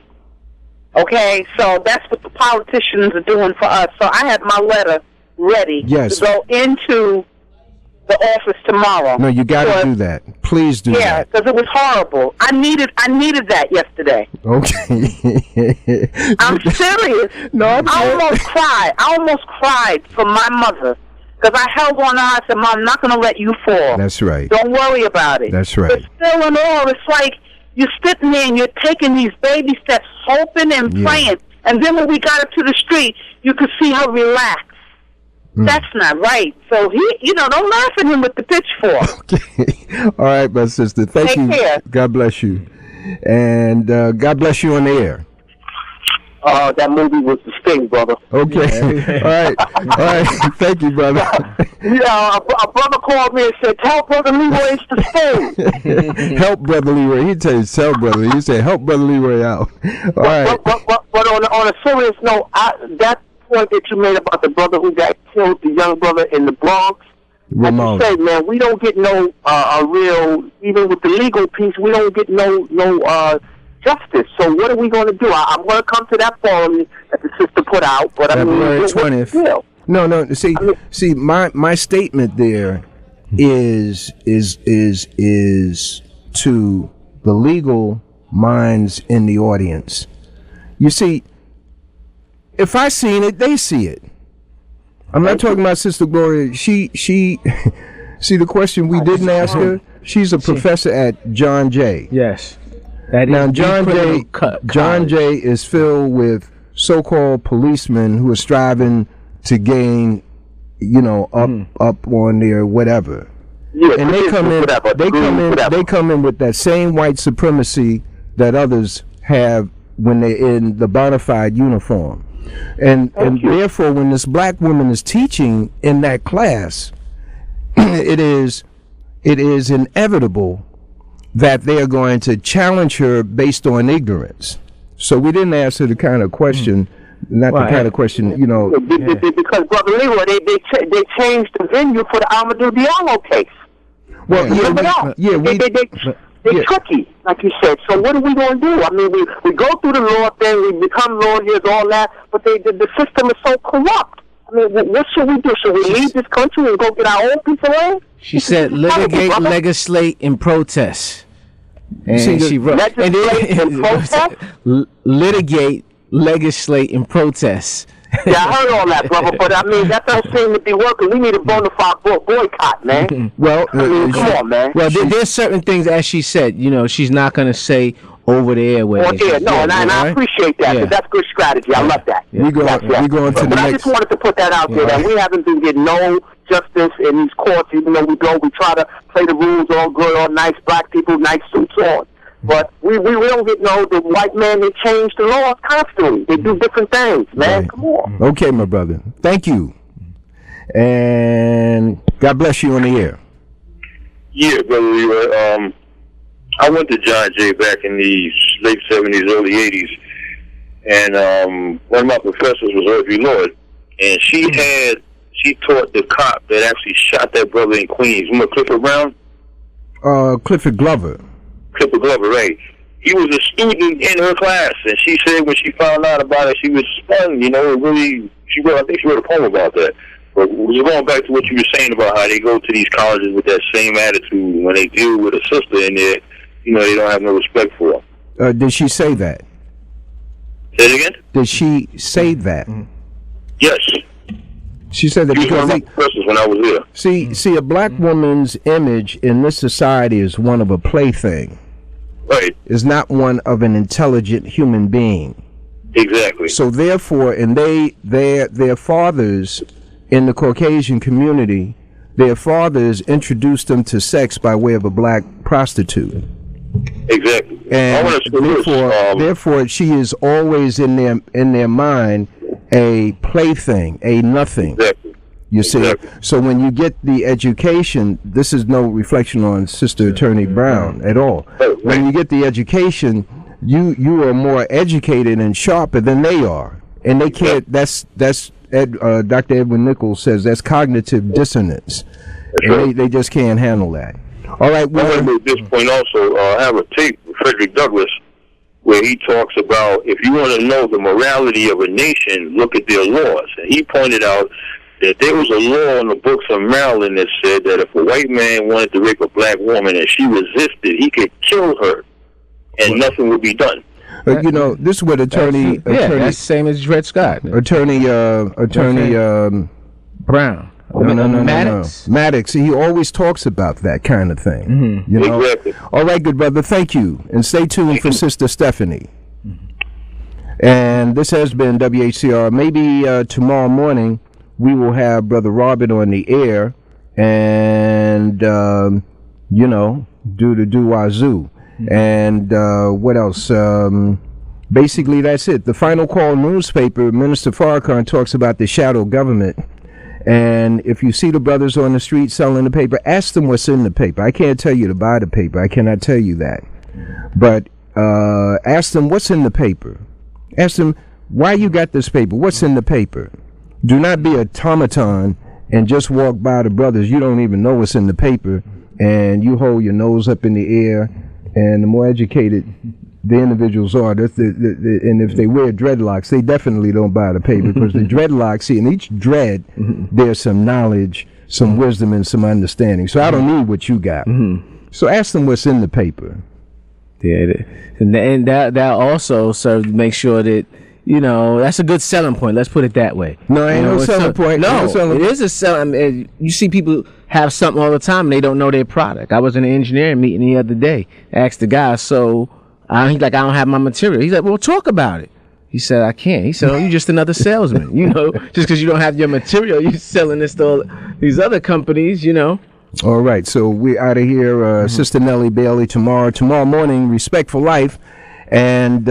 Okay, so that's what the politicians are doing for us. So I had my letter ready to go into the office tomorrow. No, you got to do that. Please do that. Yeah, because it was horrible. I needed that yesterday. Okay. I'm serious. No, I almost cried for my mother because I held on to her. I said, Mom, I'm not going to let you fall. That's right. Don't worry about it. That's right. But still and all, it's like you're sitting there and you're taking these baby steps, hoping and praying. And then when we got up to the street, you could see her relax. That's not right. So don't laugh at him with the pitchfork. Okay. All right, my sister. Thank you. Take care. God bless you. And God bless you on the air. That movie was The Sting, brother. Okay. All right. Thank you, brother. Yeah, a brother called me and said, tell Brother Leroy it's The Sting. Help Brother Leroy. He tell you, tell Brother Leroy. He said, help Brother Leroy out. All right. But on a serious note, that point that you made about the brother who got killed, the young brother in the Bronx. Ramon. Like you said, man, we don't get no a real, even with the legal piece, we don't get no justice. So what are we going to do? I'm going to come to that forum that the sister put out, but February 20th. No. See, my statement there is to the legal minds in the audience. You see, if I seen it, they see it. I'm not talking about Sister Gloria. She see the question we didn't ask her. She's a professor at John Jay. Yes. Now John Jay is filled with so-called policemen who are striving to gain, up on their whatever. Yeah, and they come in with that same white supremacy that others have when they're in the bona fide uniform. And therefore, when this black woman is teaching in that class, it is inevitable that they are going to challenge her based on ignorance. So we didn't ask her the kind of question, not the kind of question, Because, Brother Leroy, they changed the venue for the Amadou Diallo case. Well, remember that? They're tricky, like you said. So what are we going to do? I mean, we go through the law thing, we become lawyers, all that, but the system is so corrupt. I mean, what should we do? Should we leave this country and go get our own piece of land? She said, litigate, legislate, and protest. And she wrote, litigate, legislate, and protest. Yeah, I heard all that, brother, but I mean, that don't seem to be working. We need a bona fide boycott, man. Well, come on, man. Well, there's certain things, as she said, she's not going to say over the airways. And I appreciate that. Yeah. That's good strategy. I love that. We go to the next. I just wanted to put that out there that we haven't been getting no justice in these courts, even though we try to play the rules all good, all nice, black people, nice suits on. But we don't get the white man, they change the laws constantly. They do different things, man. Right. Come on. Okay, my brother. Thank you. And God bless you on the air. Yeah, Brother Leroy. I went to John Jay back in the late 70s, early 80s. And one of my professors was Audrey Lloyd. And she taught the cop that actually shot that brother in Queens. Remember Clifford Brown? Clifford Glover. Clifford Glover, right. He was a student in her class, and she said when she found out about it, she was spun, I think she wrote a poem about that. But we're going back to what you were saying about how they go to these colleges with that same attitude. When they deal with a sister in there, they don't have no respect for her. Did she say that? Say it again? Did she say that? Yes. She said that because when I was there. See, a black woman's image in this society is one of a plaything. Right. Is not one of an intelligent human being. Exactly. So therefore, and their fathers in the Caucasian community, their fathers introduced them to sex by way of a black prostitute. Exactly. And therefore, she is always in their mind a plaything, a nothing. Exactly. You see, so when you get the education, this is no reflection on Sister Attorney Brown at all. When you get the education, you are more educated and sharper than they are, and they can't. That's Dr. Edwin Nichols says that's cognitive dissonance, and they just can't handle that. All right. I want to make this point also. I have a tape with Frederick Douglass where he talks about if you want to know the morality of a nation, look at their laws. And he pointed out that there was a law in the books of Maryland that said that if a white man wanted to rape a black woman and she resisted, he could kill her and nothing would be done. This is what attorney that's the same as Dred Scott. Attorney Brown. Maddox. Maddox. He always talks about that kind of thing. Exactly. All right, good brother. Thank you, and stay tuned for Sister Stephanie. And this has been WHCR. Maybe tomorrow morning we will have Brother Robert on the air, and do the do-wazoo. And what else? Basically, that's it. The Final Call newspaper, Minister Farrakhan talks about the shadow government. And if you see the brothers on the street selling the paper, ask them what's in the paper. I can't tell you to buy the paper. I cannot tell you that. But ask them what's in the paper. Ask them why you got this paper. What's in the paper? Do not be a automaton and just walk by the brothers. You don't even know what's in the paper, and you hold your nose up in the air. And the more educated the individuals are, and if they wear dreadlocks, they definitely don't buy the paper, because the dreadlocks, see, in each dread, there's some knowledge, some wisdom, and some understanding. So I don't need what you got. So ask them what's in the paper. Yeah, and that also serves to make sure that, you know, that's a good selling point. Let's put it that way. No, ain't no selling point. No, it is a selling. You see people have something all the time and they don't know their product. I was in an engineering meeting the other day. I asked the guy, he's like, I don't have my material. He's like, well, talk about it. He said, I can't. He said, oh, you're just another salesman. You know, just because you don't have your material, you're selling this to all these other companies, you know. All right, so we're out of here. Sister Nellie Bailey tomorrow morning, Respect for Life. And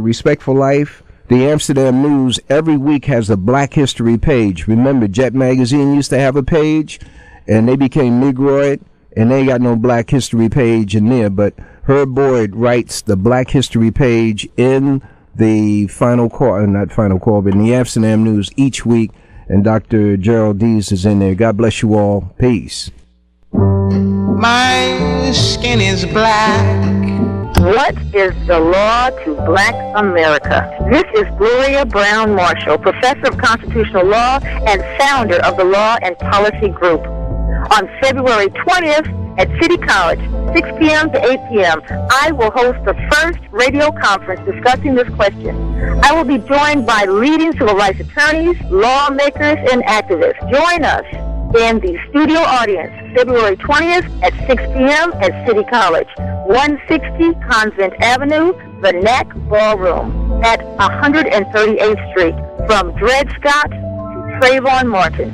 Respect for Life, the Amsterdam News every week has a Black History page. Remember, Jet Magazine used to have a page, and they became Negroid, and they got no Black History page in there. But Herb Boyd writes the Black History page in the Final Call, not Final Call, but in the Amsterdam News each week. And Dr. Gerald Dees is in there. God bless you all. Peace. My skin is black. What is the law to Black America? This is Gloria Brown Marshall, professor of constitutional law and founder of the Law and Policy Group. On February 20th at City College, 6 p.m. to 8 p.m., I will host the first radio conference discussing this question. I will be joined by leading civil rights attorneys, lawmakers, and activists. Join us in the studio audience, February 20th at 6 p.m. at City College, 160 Convent Avenue, the NAC Ballroom at 138th Street, from Dred Scott to Trayvon Martin.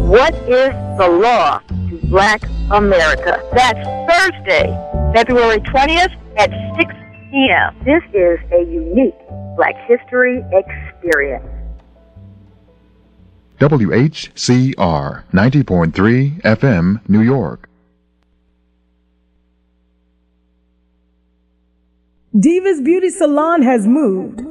What is the law to Black America? That's Thursday, February 20th at 6 p.m. This is a unique Black History experience. WHCR 90.3 FM, New York. Diva's Beauty Salon has moved.